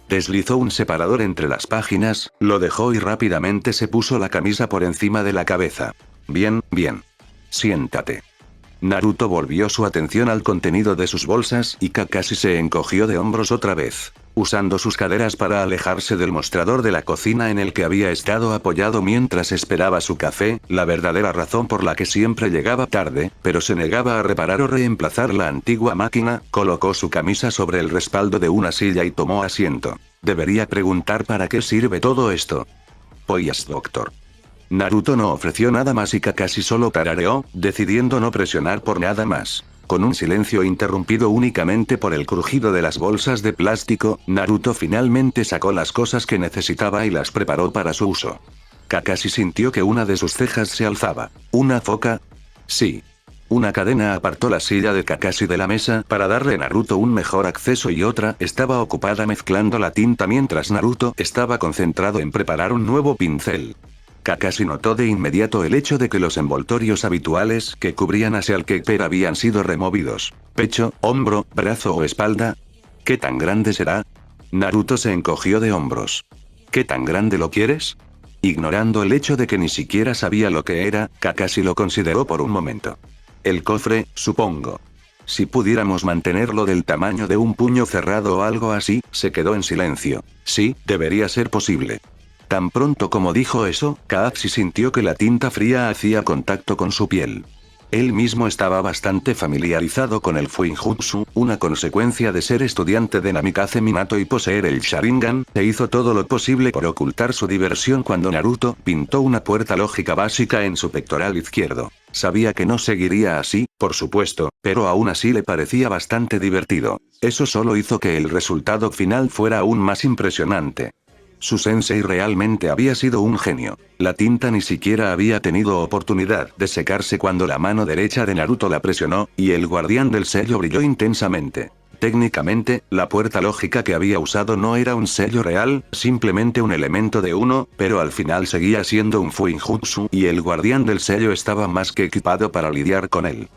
Deslizó un separador entre las páginas, lo dejó y rápidamente se puso la camisa por encima de la cabeza. Bien, bien. Siéntate. Naruto volvió su atención al contenido de sus bolsas y Kakashi se encogió de hombros otra vez, usando sus caderas para alejarse del mostrador de la cocina en el que había estado apoyado mientras esperaba su café, la verdadera razón por la que siempre llegaba tarde, pero se negaba a reparar o reemplazar la antigua máquina. Colocó su camisa sobre el respaldo de una silla y tomó asiento. Debería preguntar para qué sirve todo esto. Pues doctor. Naruto no ofreció nada más y Kakashi solo tarareó, decidiendo no presionar por nada más. Con un silencio interrumpido únicamente por el crujido de las bolsas de plástico, Naruto finalmente sacó las cosas que necesitaba y las preparó para su uso. Kakashi sintió que una de sus cejas se alzaba. ¿Una foca? Sí. Una cadena apartó la silla de Kakashi de la mesa para darle a Naruto un mejor acceso y otra estaba ocupada mezclando la tinta mientras Naruto estaba concentrado en preparar un nuevo pincel. Kakashi notó de inmediato el hecho de que los envoltorios habituales que cubrían a Shellkeeper habían sido removidos. ¿Pecho, hombro, brazo o espalda? ¿Qué tan grande será? Naruto se encogió de hombros. ¿Qué tan grande lo quieres? Ignorando el hecho de que ni siquiera sabía lo que era, Kakashi lo consideró por un momento. El cofre, supongo. Si pudiéramos mantenerlo del tamaño de un puño cerrado o algo así, se quedó en silencio. Sí, debería ser posible. Tan pronto como dijo eso, Kakashi sintió que la tinta fría hacía contacto con su piel. Él mismo estaba bastante familiarizado con el Fuinjutsu, una consecuencia de ser estudiante de Namikaze Minato y poseer el Sharingan, e hizo todo lo posible por ocultar su diversión cuando Naruto pintó una puerta lógica básica en su pectoral izquierdo. Sabía que no seguiría así, por supuesto, pero aún así le parecía bastante divertido. Eso solo hizo que el resultado final fuera aún más impresionante. Su sensei realmente había sido un genio. La tinta ni siquiera había tenido oportunidad de secarse cuando la mano derecha de Naruto la presionó, y el guardián del sello brilló intensamente. Técnicamente, la puerta lógica que había usado no era un sello real, simplemente un elemento de uno, pero al final seguía siendo un Fuinjutsu, y el guardián del sello estaba más que equipado para lidiar con él.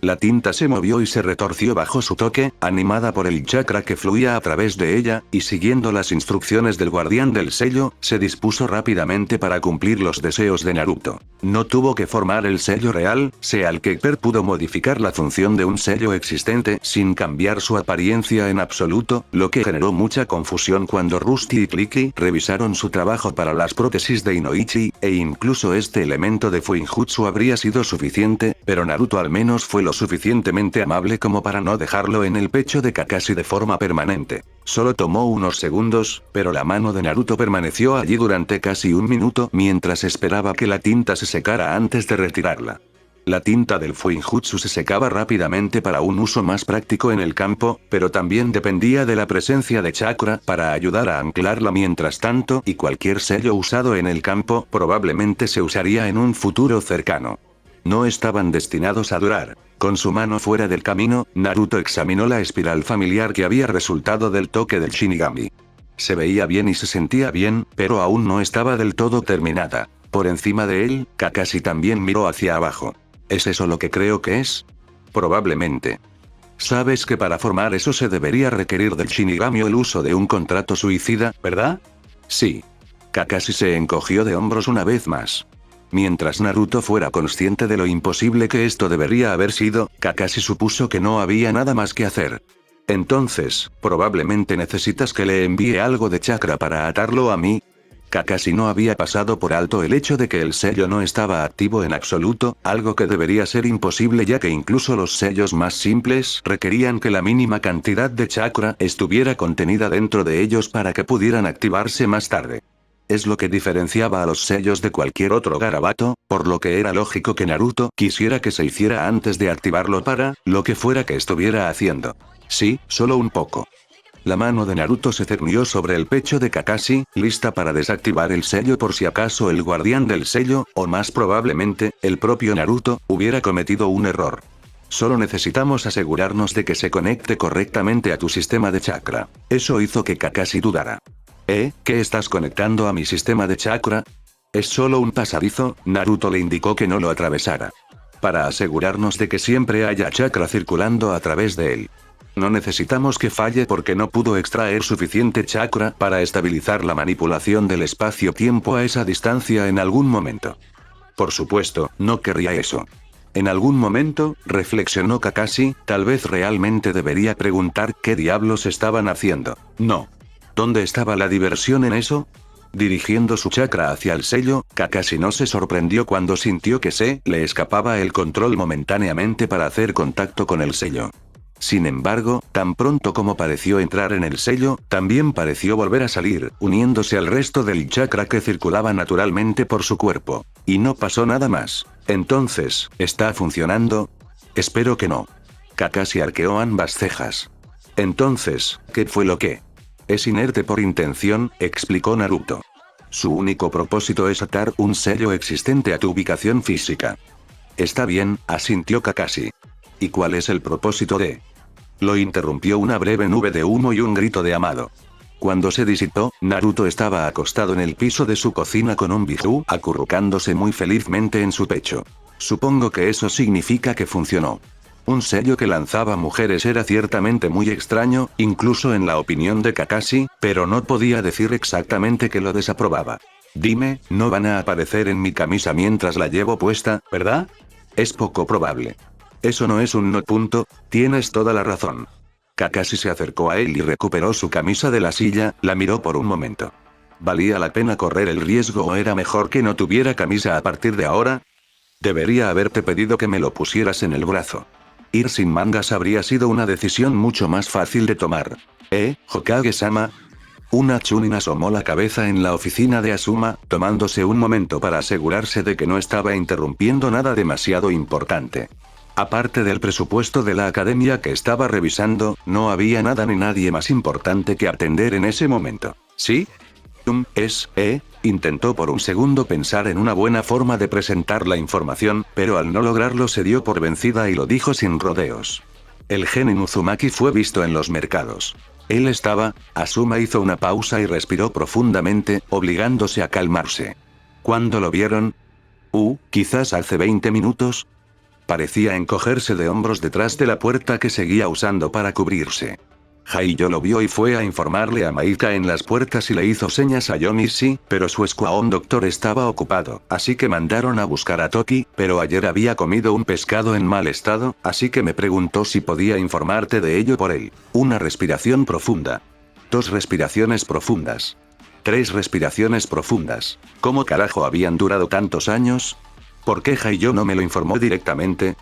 La tinta se movió y se retorció bajo su toque, animada por el chakra que fluía a través de ella, y siguiendo las instrucciones del guardián del sello, se dispuso rápidamente para cumplir los deseos de Naruto. No tuvo que formar el sello real, Shellkeeper pudo modificar la función de un sello existente sin cambiar su apariencia en absoluto, lo que generó mucha confusión cuando Rusty y Clicky revisaron su trabajo para las prótesis de Inoichi, e incluso este elemento de Fuinjutsu habría sido suficiente, pero Naruto al menos fue lo suficientemente amable como para no dejarlo en el pecho de Kakashi de forma permanente. Solo tomó unos segundos, pero la mano de Naruto permaneció allí durante casi un minuto mientras esperaba que la tinta se secara antes de retirarla. La tinta del Fuinjutsu se secaba rápidamente para un uso más práctico en el campo, pero también dependía de la presencia de chakra para ayudar a anclarla mientras tanto, y cualquier sello usado en el campo probablemente se usaría en un futuro cercano. No estaban destinados a durar. Con su mano fuera del camino, Naruto examinó la espiral familiar que había resultado del toque del Shinigami. Se veía bien y se sentía bien, pero aún no estaba del todo terminada. Por encima de él, Kakashi también miró hacia abajo. ¿Es eso lo que creo que es? Probablemente. Sabes que para formar eso se debería requerir del Shinigami o el uso de un contrato suicida, ¿verdad? Sí. Kakashi se encogió de hombros una vez más. Mientras Naruto fuera consciente de lo imposible que esto debería haber sido, Kakashi supuso que no había nada más que hacer. Entonces, probablemente necesitas que le envíe algo de chakra para atarlo a mí. Kakashi no había pasado por alto el hecho de que el sello no estaba activo en absoluto, algo que debería ser imposible ya que incluso los sellos más simples requerían que la mínima cantidad de chakra estuviera contenida dentro de ellos para que pudieran activarse más tarde. Es lo que diferenciaba a los sellos de cualquier otro garabato, por lo que era lógico que Naruto quisiera que se hiciera antes de activarlo para lo que fuera que estuviera haciendo. Sí, solo un poco. La mano de Naruto se cernió sobre el pecho de Kakashi, lista para desactivar el sello por si acaso el guardián del sello, o más probablemente, el propio Naruto, hubiera cometido un error. Solo necesitamos asegurarnos de que se conecte correctamente a tu sistema de chakra. Eso hizo que Kakashi dudara. ¿Qué estás conectando a mi sistema de chakra? Es solo un pasadizo, Naruto le indicó que no lo atravesara. Para asegurarnos de que siempre haya chakra circulando a través de él. No necesitamos que falle porque no pudo extraer suficiente chakra para estabilizar la manipulación del espacio-tiempo a esa distancia en algún momento. Por supuesto, no querría eso. En algún momento, reflexionó Kakashi, tal vez realmente debería preguntar qué diablos estaban haciendo. No. ¿Dónde estaba la diversión en eso? Dirigiendo su chakra hacia el sello, Kakashi no se sorprendió cuando sintió que se le escapaba el control momentáneamente para hacer contacto con el sello. Sin embargo, tan pronto como pareció entrar en el sello, también pareció volver a salir, uniéndose al resto del chakra que circulaba naturalmente por su cuerpo. Y no pasó nada más. Entonces, ¿está funcionando? Espero que no. Kakashi arqueó ambas cejas. Entonces, ¿qué fue lo que? Es inerte por intención, explicó Naruto. Su único propósito es atar un sello existente a tu ubicación física. Está bien, asintió Kakashi. ¿Y cuál es el propósito de? Lo interrumpió una breve nube de humo y un grito de Amado. Cuando se disipó, Naruto estaba acostado en el piso de su cocina con un Biju acurrucándose muy felizmente en su pecho. Supongo que eso significa que funcionó. Un sello que lanzaba mujeres era ciertamente muy extraño, incluso en la opinión de Kakashi, pero no podía decir exactamente que lo desaprobaba. Dime, no van a aparecer en mi camisa mientras la llevo puesta, ¿verdad? Es poco probable. Eso no es un no punto, tienes toda la razón. Kakashi se acercó a él y recuperó su camisa de la silla, la miró por un momento. ¿Valía la pena correr el riesgo o era mejor que no tuviera camisa a partir de ahora? Debería haberte pedido que me lo pusieras en el brazo. Ir sin mangas habría sido una decisión mucho más fácil de tomar. Hokage-sama? Una Chunin asomó la cabeza en la oficina de Asuma, tomándose un momento para asegurarse de que no estaba interrumpiendo nada demasiado importante. Aparte del presupuesto de la academia que estaba revisando, no había nada ni nadie más importante que atender en ese momento. ¿Sí? Intentó por un segundo pensar en una buena forma de presentar la información, pero al no lograrlo se dio por vencida y lo dijo sin rodeos. El genin Uzumaki fue visto en los mercados. Él estaba. Asuma hizo una pausa y respiró profundamente, obligándose a calmarse. ¿Cuándo lo vieron? Quizás hace 20 minutos. Parecía encogerse de hombros detrás de la puerta que seguía usando para cubrirse. Haiyo lo vio y fue a informarle a Maika en las puertas y le hizo señas a Yonishi, pero su escuadrón doctor estaba ocupado, así que mandaron a buscar a Toki, pero ayer había comido un pescado en mal estado, así que me preguntó si podía informarte de ello por él. Una respiración profunda. 2 respiraciones profundas. 3 respiraciones profundas. ¿Cómo carajo habían durado tantos años? ¿Por qué Haiyo no me lo informó directamente?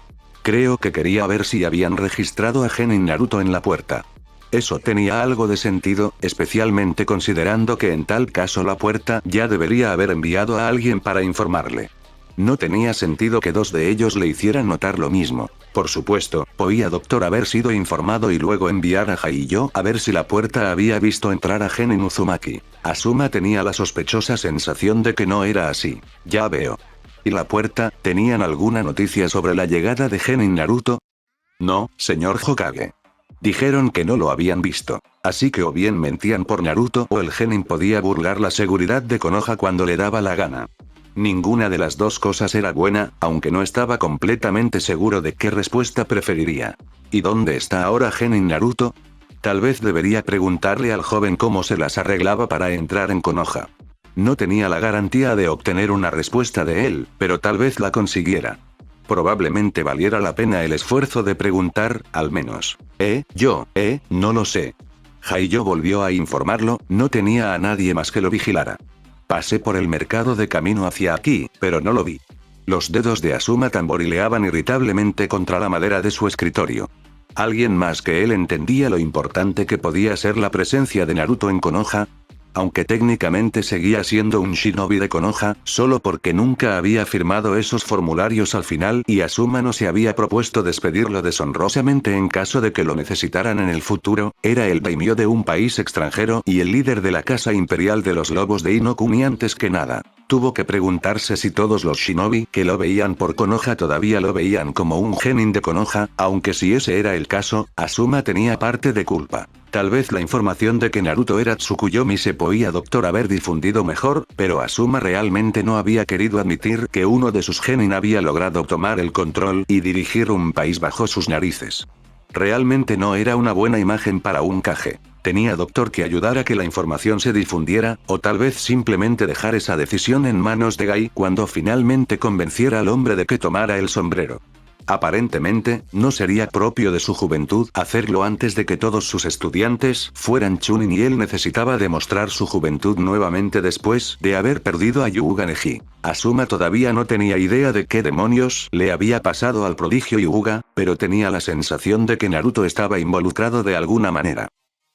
Creo que quería ver si habían registrado a Genin Naruto en la puerta. Eso tenía algo de sentido, especialmente considerando que en tal caso la puerta ya debería haber enviado a alguien para informarle. No tenía sentido que 2 de ellos le hicieran notar lo mismo. Por supuesto, podía doctor haber sido informado y luego enviar a Haiyo a ver si la puerta había visto entrar a Genin Uzumaki. Asuma tenía la sospechosa sensación de que no era así. Ya veo. ¿Y la puerta, tenían alguna noticia sobre la llegada de Genin Naruto? No, señor Hokage. Dijeron que no lo habían visto. Así que o bien mentían por Naruto o el genin podía burlar la seguridad de Konoha cuando le daba la gana. Ninguna de las dos cosas era buena, aunque no estaba completamente seguro de qué respuesta preferiría. ¿Y dónde está ahora Genin Naruto? Tal vez debería preguntarle al joven cómo se las arreglaba para entrar en Konoha. No tenía la garantía de obtener una respuesta de él, pero tal vez la consiguiera. Probablemente valiera la pena el esfuerzo de preguntar, al menos. No lo sé. Haiyo volvió a informarlo, no tenía a nadie más que lo vigilara. Pasé por el mercado de camino hacia aquí, pero no lo vi. Los dedos de Asuma tamborileaban irritablemente contra la madera de su escritorio. ¿Alguien más que él entendía lo importante que podía ser la presencia de Naruto en Konoha? Aunque técnicamente seguía siendo un shinobi de Konoha, solo porque nunca había firmado esos formularios al final y Asuma no se había propuesto despedirlo deshonrosamente en caso de que lo necesitaran en el futuro, era el daimyo de un país extranjero y el líder de la casa imperial de los lobos de Inokuni antes que nada. Tuvo que preguntarse si todos los shinobi que lo veían por Konoha todavía lo veían como un genin de Konoha, aunque si ese era el caso, Asuma tenía parte de culpa. Tal vez la información de que Naruto era Tsukuyomi se podía doctor haber difundido mejor, pero Asuma realmente no había querido admitir que uno de sus genin había logrado tomar el control y dirigir un país bajo sus narices. Realmente no era una buena imagen para un Kage. Tenía doctor que ayudar a que la información se difundiera, o tal vez simplemente dejar esa decisión en manos de Gai cuando finalmente convenciera al hombre de que tomara el sombrero. Aparentemente, no sería propio de su juventud hacerlo antes de que todos sus estudiantes fueran Chunin y él necesitaba demostrar su juventud nuevamente después de haber perdido a Hyuga Neji. Asuma todavía no tenía idea de qué demonios le había pasado al prodigio Hyuga, pero tenía la sensación de que Naruto estaba involucrado de alguna manera.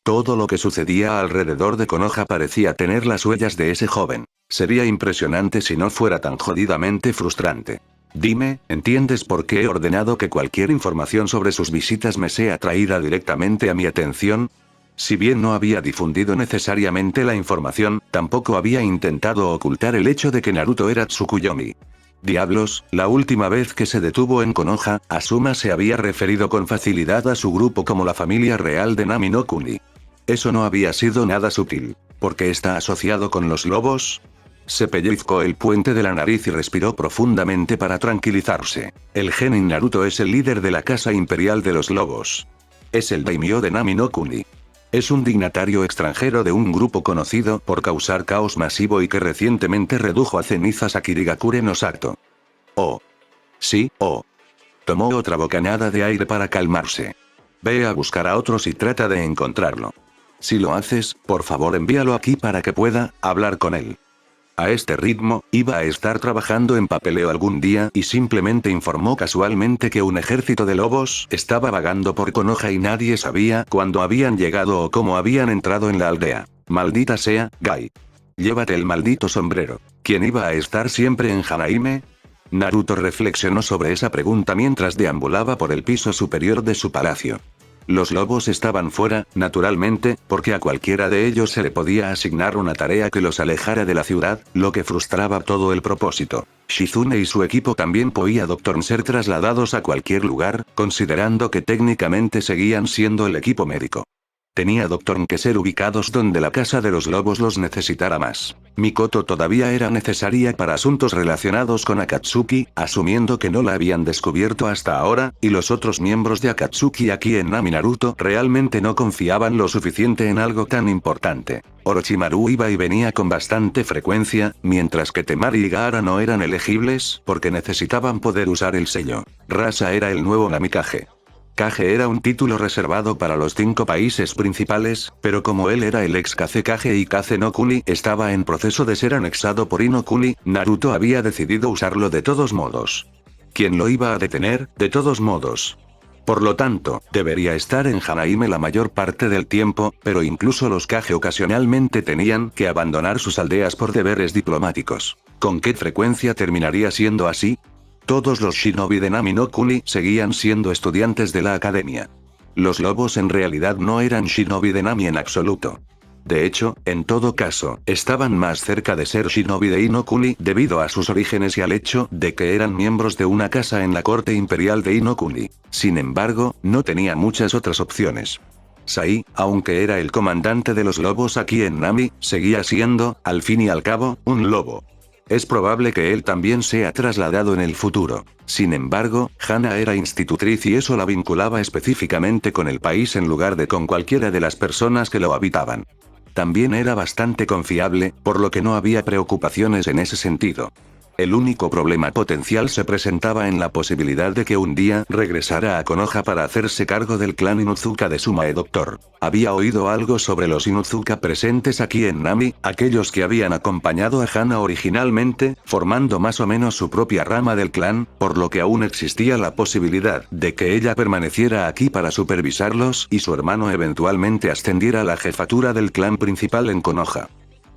Todo lo que sucedía alrededor de Konoha parecía tener las huellas de ese joven. Sería impresionante si no fuera tan jodidamente frustrante. Dime, ¿entiendes por qué he ordenado que cualquier información sobre sus visitas me sea traída directamente a mi atención? Si bien no había difundido necesariamente la información, tampoco había intentado ocultar el hecho de que Naruto era Tsukuyomi. Diablos, la última vez que se detuvo en Konoha, Asuma se había referido con facilidad a su grupo como la familia real de Nami no Kuni. Eso no había sido nada sutil. ¿Por qué está asociado con los lobos? Se pellizcó el puente de la nariz y respiró profundamente para tranquilizarse. El genin Naruto es el líder de la Casa Imperial de los Lobos. Es el daimyo de Nami no Kuni. Es un dignatario extranjero de un grupo conocido por causar caos masivo y que recientemente redujo a cenizas a Kirigakure no Sato. Oh. Sí, oh. Tomó otra bocanada de aire para calmarse. Ve a buscar a otros y trata de encontrarlo. Si lo haces, por favor envíalo aquí para que pueda hablar con él. A este ritmo, iba a estar trabajando en papeleo algún día y simplemente informó casualmente que un ejército de lobos estaba vagando por Konoha y nadie sabía cuándo habían llegado o cómo habían entrado en la aldea. Maldita sea, Gai. Llévate el maldito sombrero. ¿Quién iba a estar siempre en Hanaime? Naruto reflexionó sobre esa pregunta mientras deambulaba por el piso superior de su palacio. Los lobos estaban fuera, naturalmente, porque a cualquiera de ellos se le podía asignar una tarea que los alejara de la ciudad, lo que frustraba todo el propósito. Shizune y su equipo también podían ser trasladados a cualquier lugar, considerando que técnicamente seguían siendo el equipo médico. Tenía que ser ubicados donde la casa de los lobos los necesitara más. Mikoto todavía era necesaria para asuntos relacionados con Akatsuki, asumiendo que no la habían descubierto hasta ahora, y los otros miembros de Akatsuki aquí en Nami Naruto realmente no confiaban lo suficiente en algo tan importante. Orochimaru iba y venía con bastante frecuencia, mientras que Temari y Gaara no eran elegibles porque necesitaban poder usar el sello. Rasa era el nuevo Namikage. Kage era un título reservado para los 5 países principales, pero como él era el ex Kazekage y Kaze no Kuni estaba en proceso de ser anexado por Ino Kuni, Naruto había decidido usarlo de todos modos. ¿Quién lo iba a detener, de todos modos? Por lo tanto, debería estar en Hanaime la mayor parte del tiempo, pero incluso los Kage ocasionalmente tenían que abandonar sus aldeas por deberes diplomáticos. ¿Con qué frecuencia terminaría siendo así? Todos los shinobi de Nami no Kuni seguían siendo estudiantes de la academia. Los lobos en realidad no eran shinobi de Nami en absoluto. De hecho, en todo caso, estaban más cerca de ser shinobi de Ino Kuni debido a sus orígenes y al hecho de que eran miembros de una casa en la corte imperial de Ino Kuni. Sin embargo, no tenía muchas otras opciones. Sai, aunque era el comandante de los lobos aquí en Nami, seguía siendo, al fin y al cabo, un lobo. Es probable que él también sea trasladado en el futuro. Sin embargo, Hana era institutriz y eso la vinculaba específicamente con el país en lugar de con cualquiera de las personas que lo habitaban. También era bastante confiable, por lo que no había preocupaciones en ese sentido. El único problema potencial se presentaba en la posibilidad de que un día regresara a Konoha para hacerse cargo del clan Inuzuka de Sumae Doctor. Había oído algo sobre los Inuzuka presentes aquí en Nami, aquellos que habían acompañado a Hana originalmente, formando más o menos su propia rama del clan, por lo que aún existía la posibilidad de que ella permaneciera aquí para supervisarlos y su hermano eventualmente ascendiera a la jefatura del clan principal en Konoha.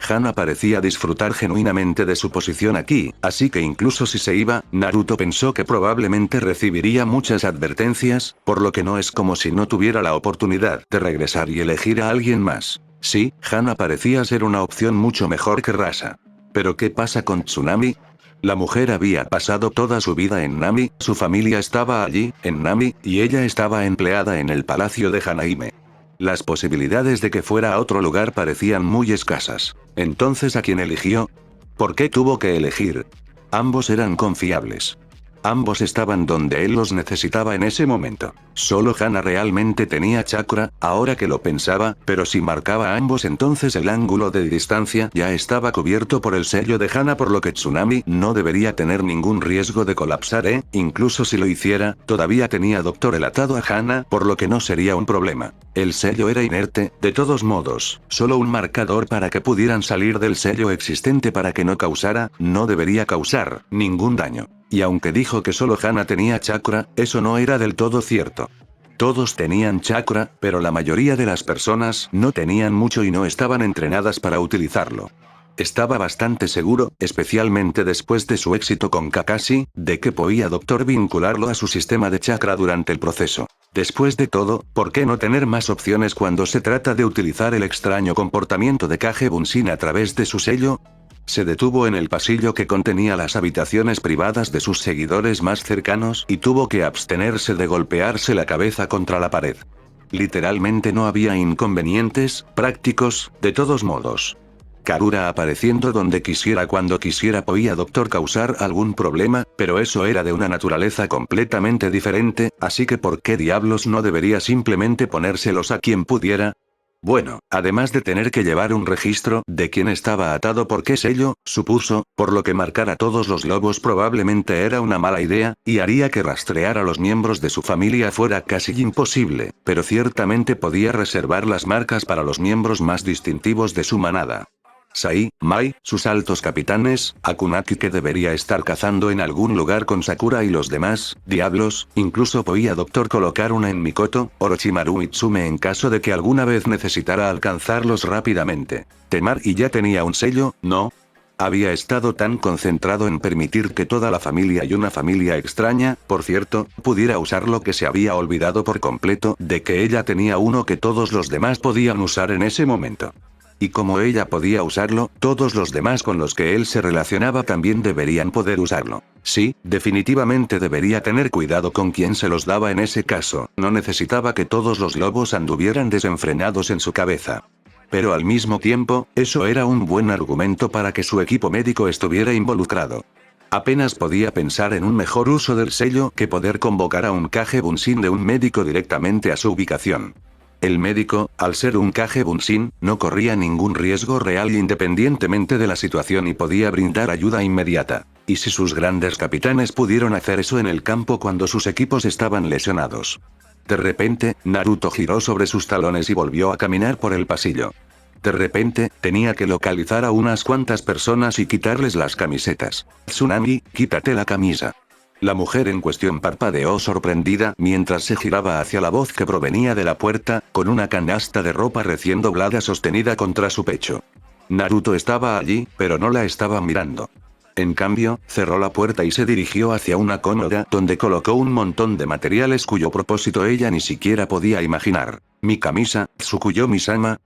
Hana parecía disfrutar genuinamente de su posición aquí, así que incluso si se iba, Naruto pensó que probablemente recibiría muchas advertencias, por lo que no es como si no tuviera la oportunidad de regresar y elegir a alguien más. Sí, Hana parecía ser una opción mucho mejor que Rasa. Pero ¿qué pasa con Tsunami? La mujer había pasado toda su vida en Nami, su familia estaba allí, en Nami, y ella estaba empleada en el palacio de Hanaime. Las posibilidades de que fuera a otro lugar parecían muy escasas. Entonces, ¿a quién eligió? ¿Por qué tuvo que elegir? Ambos eran confiables. Ambos estaban donde él los necesitaba en ese momento. Solo Hana realmente tenía chakra, ahora que lo pensaba, pero si marcaba a ambos entonces el ángulo de distancia ya estaba cubierto por el sello de Hana, por lo que Tsunami no debería tener ningún riesgo de colapsar, incluso si lo hiciera, todavía tenía Doctor el atado a Hana, por lo que no sería un problema. El sello era inerte, de todos modos, solo un marcador para que pudieran salir del sello existente para que no causara, no debería causar, ningún daño. Y aunque dijo que solo Hana tenía chakra, eso no era del todo cierto. Todos tenían chakra, pero la mayoría de las personas no tenían mucho y no estaban entrenadas para utilizarlo. Estaba bastante seguro, especialmente después de su éxito con Kakashi, de que podía Doctor vincularlo a su sistema de chakra durante el proceso. Después de todo, ¿por qué no tener más opciones cuando se trata de utilizar el extraño comportamiento de Kage Bunshin a través de su sello? Se detuvo en el pasillo que contenía las habitaciones privadas de sus seguidores más cercanos y tuvo que abstenerse de golpearse la cabeza contra la pared. Literalmente no había inconvenientes prácticos, de todos modos. Karura apareciendo donde quisiera cuando quisiera podía Doctor causar algún problema, pero eso era de una naturaleza completamente diferente, así que ¿por qué diablos no debería simplemente ponérselos a quien pudiera? Bueno, además de tener que llevar un registro de quién estaba atado por qué sello, supuso, por lo que marcar a todos los lobos probablemente era una mala idea, y haría que rastrear a los miembros de su familia fuera casi imposible, pero ciertamente podía reservar las marcas para los miembros más distintivos de su manada. Sai, Mai, sus altos capitanes, Akunaki que debería estar cazando en algún lugar con Sakura y los demás, diablos, incluso podía Doctor colocar una en Mikoto, Orochimaru y Tsume en caso de que alguna vez necesitara alcanzarlos rápidamente. Temar y ya tenía un sello, ¿no? Había estado tan concentrado en permitir que toda la familia y una familia extraña, por cierto, pudiera usarlo que se había olvidado por completo de que ella tenía uno que todos los demás podían usar en ese momento. Y como ella podía usarlo, todos los demás con los que él se relacionaba también deberían poder usarlo. Sí, definitivamente debería tener cuidado con quién se los daba en ese caso, no necesitaba que todos los lobos anduvieran desenfrenados en su cabeza. Pero al mismo tiempo, eso era un buen argumento para que su equipo médico estuviera involucrado. Apenas podía pensar en un mejor uso del sello que poder convocar a un Kage Bunshin de un médico directamente a su ubicación. El médico, al ser un Kage Bunshin, no corría ningún riesgo real independientemente de la situación y podía brindar ayuda inmediata. Y si sus grandes capitanes pudieron hacer eso en el campo cuando sus equipos estaban lesionados. De repente, Naruto giró sobre sus talones y volvió a caminar por el pasillo. De repente, tenía que localizar a unas cuantas personas y quitarles las camisetas. Tsunami, quítate la camisa. La mujer en cuestión parpadeó sorprendida mientras se giraba hacia la voz que provenía de la puerta, con una canasta de ropa recién doblada sostenida contra su pecho. Naruto estaba allí, pero no la estaba mirando. En cambio, cerró la puerta y se dirigió hacia una cómoda donde colocó un montón de materiales cuyo propósito ella ni siquiera podía imaginar. Mi camisa, Tsukuyomi-sama.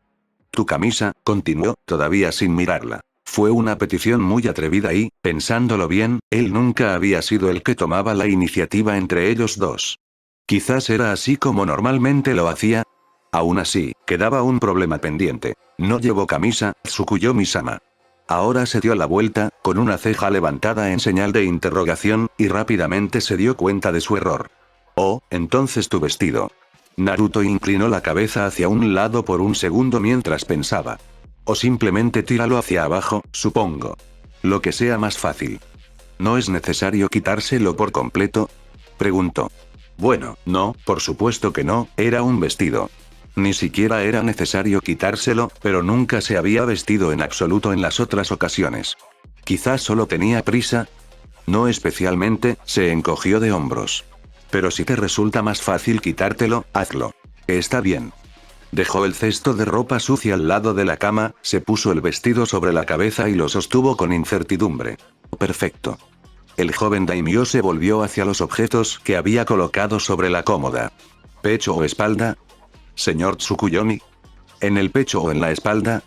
Tu camisa, continuó, todavía sin mirarla. Fue una petición muy atrevida y, pensándolo bien, él nunca había sido el que tomaba la iniciativa entre ellos dos. Quizás era así como normalmente lo hacía. Aún así, quedaba un problema pendiente. No llevó camisa, Tsukuyomi-sama. Ahora se dio la vuelta, con una ceja levantada en señal de interrogación, y rápidamente se dio cuenta de su error. Oh, entonces tu vestido. Naruto inclinó la cabeza hacia un lado por un segundo mientras pensaba. O simplemente tíralo hacia abajo, supongo. Lo que sea más fácil. ¿No es necesario quitárselo por completo? Preguntó. Bueno, no, por supuesto que no, era un vestido. Ni siquiera era necesario quitárselo, pero nunca se había vestido en absoluto en las otras ocasiones. Quizás solo tenía prisa. No especialmente, se encogió de hombros. Pero si te resulta más fácil quitártelo, hazlo. Está bien. Dejó el cesto de ropa sucia al lado de la cama, se puso el vestido sobre la cabeza y lo sostuvo con incertidumbre. Perfecto. El joven daimyo se volvió hacia los objetos que había colocado sobre la cómoda. ¿Pecho o espalda? Señor Tsukuyomi. ¿En el pecho o en la espalda?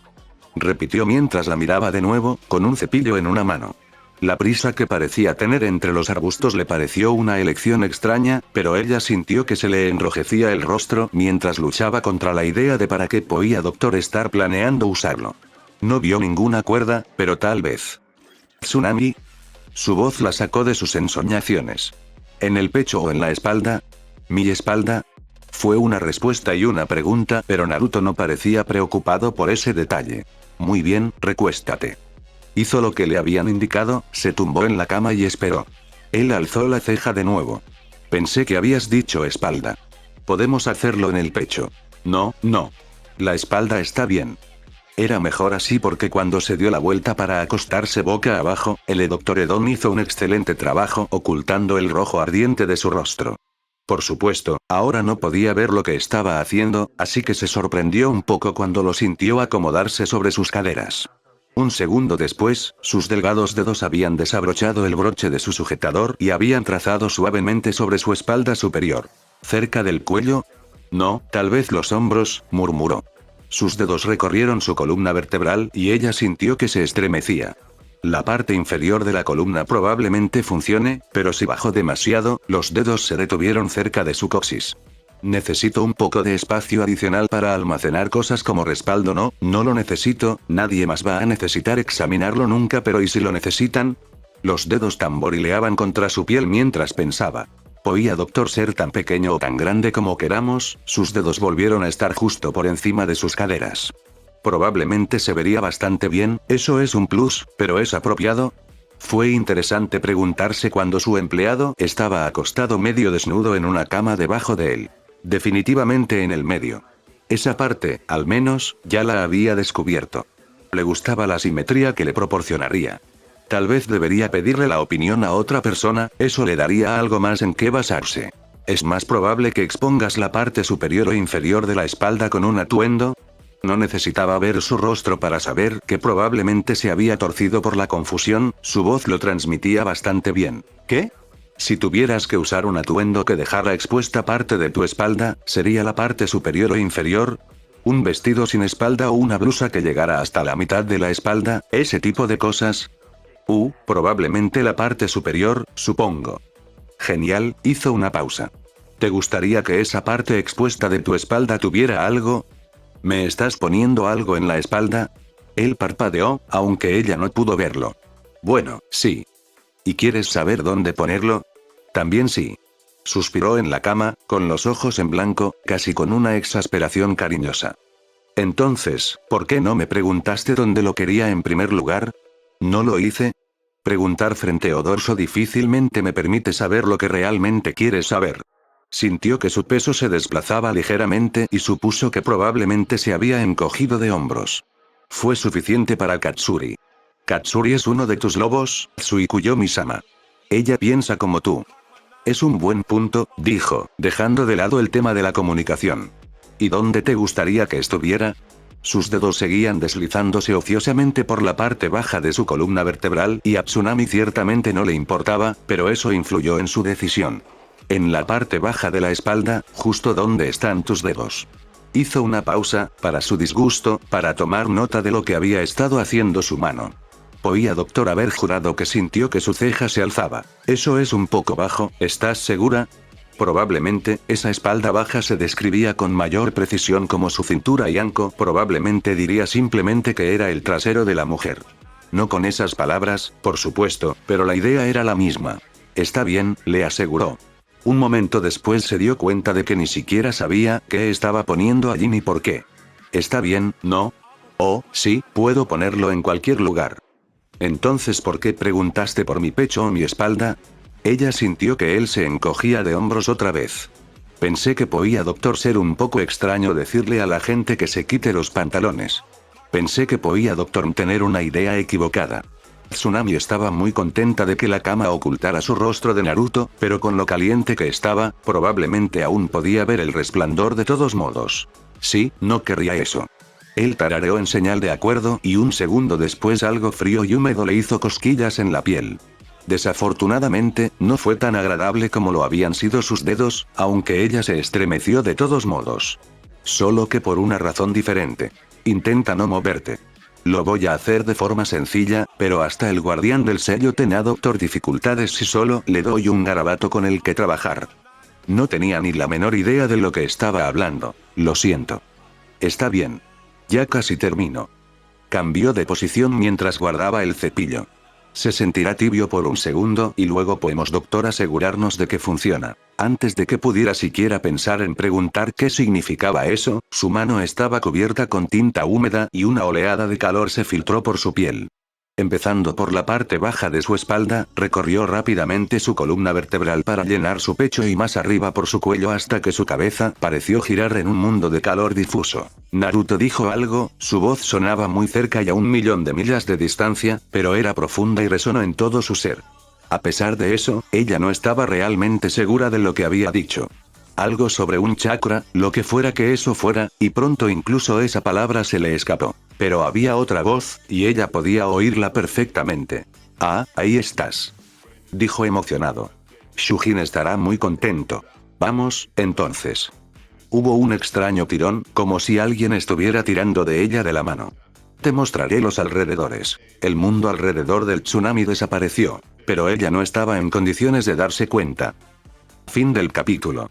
Repitió mientras la miraba de nuevo, con un cepillo en una mano. La prisa que parecía tener entre los arbustos le pareció una elección extraña, pero ella sintió que se le enrojecía el rostro mientras luchaba contra la idea de para qué podía Doctor estar planeando usarlo. No vio ninguna cuerda, pero tal vez. Tsunami. Su voz la sacó de sus ensoñaciones. ¿En el pecho o en la espalda? ¿Mi espalda? Fue una respuesta y una pregunta, pero Naruto no parecía preocupado por ese detalle. Muy bien, recuéstate. Hizo lo que le habían indicado, se tumbó en la cama y esperó. Él alzó la ceja de nuevo. Pensé que habías dicho espalda. Podemos hacerlo en el pecho. No, no. La espalda está bien. Era mejor así porque cuando se dio la vuelta para acostarse boca abajo, el Dr. Edon hizo un excelente trabajo ocultando el rojo ardiente de su rostro. Por supuesto, ahora no podía ver lo que estaba haciendo, así que se sorprendió un poco cuando lo sintió acomodarse sobre sus caderas. Un segundo después, sus delgados dedos habían desabrochado el broche de su sujetador y habían trazado suavemente sobre su espalda superior. ¿Cerca del cuello? No, tal vez los hombros, murmuró. Sus dedos recorrieron su columna vertebral y ella sintió que se estremecía. La parte inferior de la columna probablemente funcione, pero si bajó demasiado, los dedos se detuvieron cerca de su coxis. Necesito un poco de espacio adicional para almacenar cosas como respaldo. No, no lo necesito, nadie más va a necesitar examinarlo nunca, pero ¿y si lo necesitan? Los dedos tamborileaban contra su piel mientras pensaba. ¿Podía Doctor ser tan pequeño o tan grande como queramos? Sus dedos volvieron a estar justo por encima de sus caderas. Probablemente se vería bastante bien, eso es un plus, pero ¿es apropiado? Fue interesante preguntarse cuando su empleado estaba acostado medio desnudo en una cama debajo de él. Definitivamente en el medio. Esa parte, al menos, ya la había descubierto. Le gustaba la simetría que le proporcionaría. Tal vez debería pedirle la opinión a otra persona, eso le daría algo más en qué basarse. ¿Es más probable que expongas la parte superior o inferior de la espalda con un atuendo? No necesitaba ver su rostro para saber que probablemente se había torcido por la confusión, su voz lo transmitía bastante bien. ¿Qué? Si tuvieras que usar un atuendo que dejara expuesta parte de tu espalda, ¿sería la parte superior o inferior? ¿Un vestido sin espalda o una blusa que llegara hasta la mitad de la espalda? ¿Ese tipo de cosas? Probablemente la parte superior, supongo. Genial, hizo una pausa. ¿Te gustaría que esa parte expuesta de tu espalda tuviera algo? ¿Me estás poniendo algo en la espalda? Él parpadeó, aunque ella no pudo verlo. Bueno, sí. ¿Y quieres saber dónde ponerlo? También sí. Suspiró en la cama, con los ojos en blanco, casi con una exasperación cariñosa. Entonces, ¿por qué no me preguntaste dónde lo quería en primer lugar? ¿No lo hice? Preguntar frente a dorso difícilmente me permite saber lo que realmente quieres saber. Sintió que su peso se desplazaba ligeramente y supuso que probablemente se había encogido de hombros. Fue suficiente para Katsuri. Katsuri es uno de tus lobos, Tsukuyomi-sama. Ella piensa como tú. Es un buen punto, dijo, dejando de lado el tema de la comunicación. ¿Y dónde te gustaría que estuviera? Sus dedos seguían deslizándose ociosamente por la parte baja de su columna vertebral y a Tsunami ciertamente no le importaba, pero eso influyó en su decisión. En la parte baja de la espalda, justo donde están tus dedos. Hizo una pausa, para su disgusto, para tomar nota de lo que había estado haciendo su mano. Podía Doctor haber jurado que sintió que su ceja se alzaba. Eso es un poco bajo, ¿estás segura? Probablemente, esa espalda baja se describía con mayor precisión como su cintura y anco, probablemente diría simplemente que era el trasero de la mujer. No con esas palabras, por supuesto, pero la idea era la misma. Está bien, le aseguró. Un momento después se dio cuenta de que ni siquiera sabía qué estaba poniendo allí ni por qué. Está bien, ¿no? Oh, sí, puedo ponerlo en cualquier lugar. Entonces, ¿por qué preguntaste por mi pecho o mi espalda? Ella sintió que él se encogía de hombros otra vez. Pensé que podía Doctor ser un poco extraño decirle a la gente que se quite los pantalones. Pensé que podía Doctor tener una idea equivocada. Tsunami estaba muy contenta de que la cama ocultara su rostro de Naruto, pero con lo caliente que estaba, probablemente aún podía ver el resplandor de todos modos. Sí, no querría eso. Él tarareó en señal de acuerdo y un segundo después algo frío y húmedo le hizo cosquillas en la piel. Desafortunadamente, no fue tan agradable como lo habían sido sus dedos, aunque ella se estremeció de todos modos. Solo que por una razón diferente. Intenta no moverte. Lo voy a hacer de forma sencilla, pero hasta el guardián del sello tenía Doctor dificultades si solo le doy un garabato con el que trabajar. No tenía ni la menor idea de lo que estaba hablando. Lo siento. Está bien. Ya casi termino. Cambió de posición mientras guardaba el cepillo. Se sentirá tibio por un segundo y luego podemos asegurarnos de que funciona. Antes de que pudiera siquiera pensar en preguntar qué significaba eso, su mano estaba cubierta con tinta húmeda y una oleada de calor se filtró por su piel. Empezando por la parte baja de su espalda, recorrió rápidamente su columna vertebral para llenar su pecho y más arriba por su cuello hasta que su cabeza pareció girar en un mundo de calor difuso. Naruto dijo algo, su voz sonaba muy cerca y a 1.000.000 de millas de distancia, pero era profunda y resonó en todo su ser. A pesar de eso, ella no estaba realmente segura de lo que había dicho. Algo sobre un chakra, lo que fuera que eso fuera, y pronto incluso esa palabra se le escapó. Pero había otra voz, y ella podía oírla perfectamente. Ah, ahí estás. Dijo emocionado. Shujin estará muy contento. Vamos, entonces. Hubo un extraño tirón, como si alguien estuviera tirando de ella de la mano. Te mostraré los alrededores. El mundo alrededor del tsunami desapareció, pero ella no estaba en condiciones de darse cuenta. Fin del capítulo.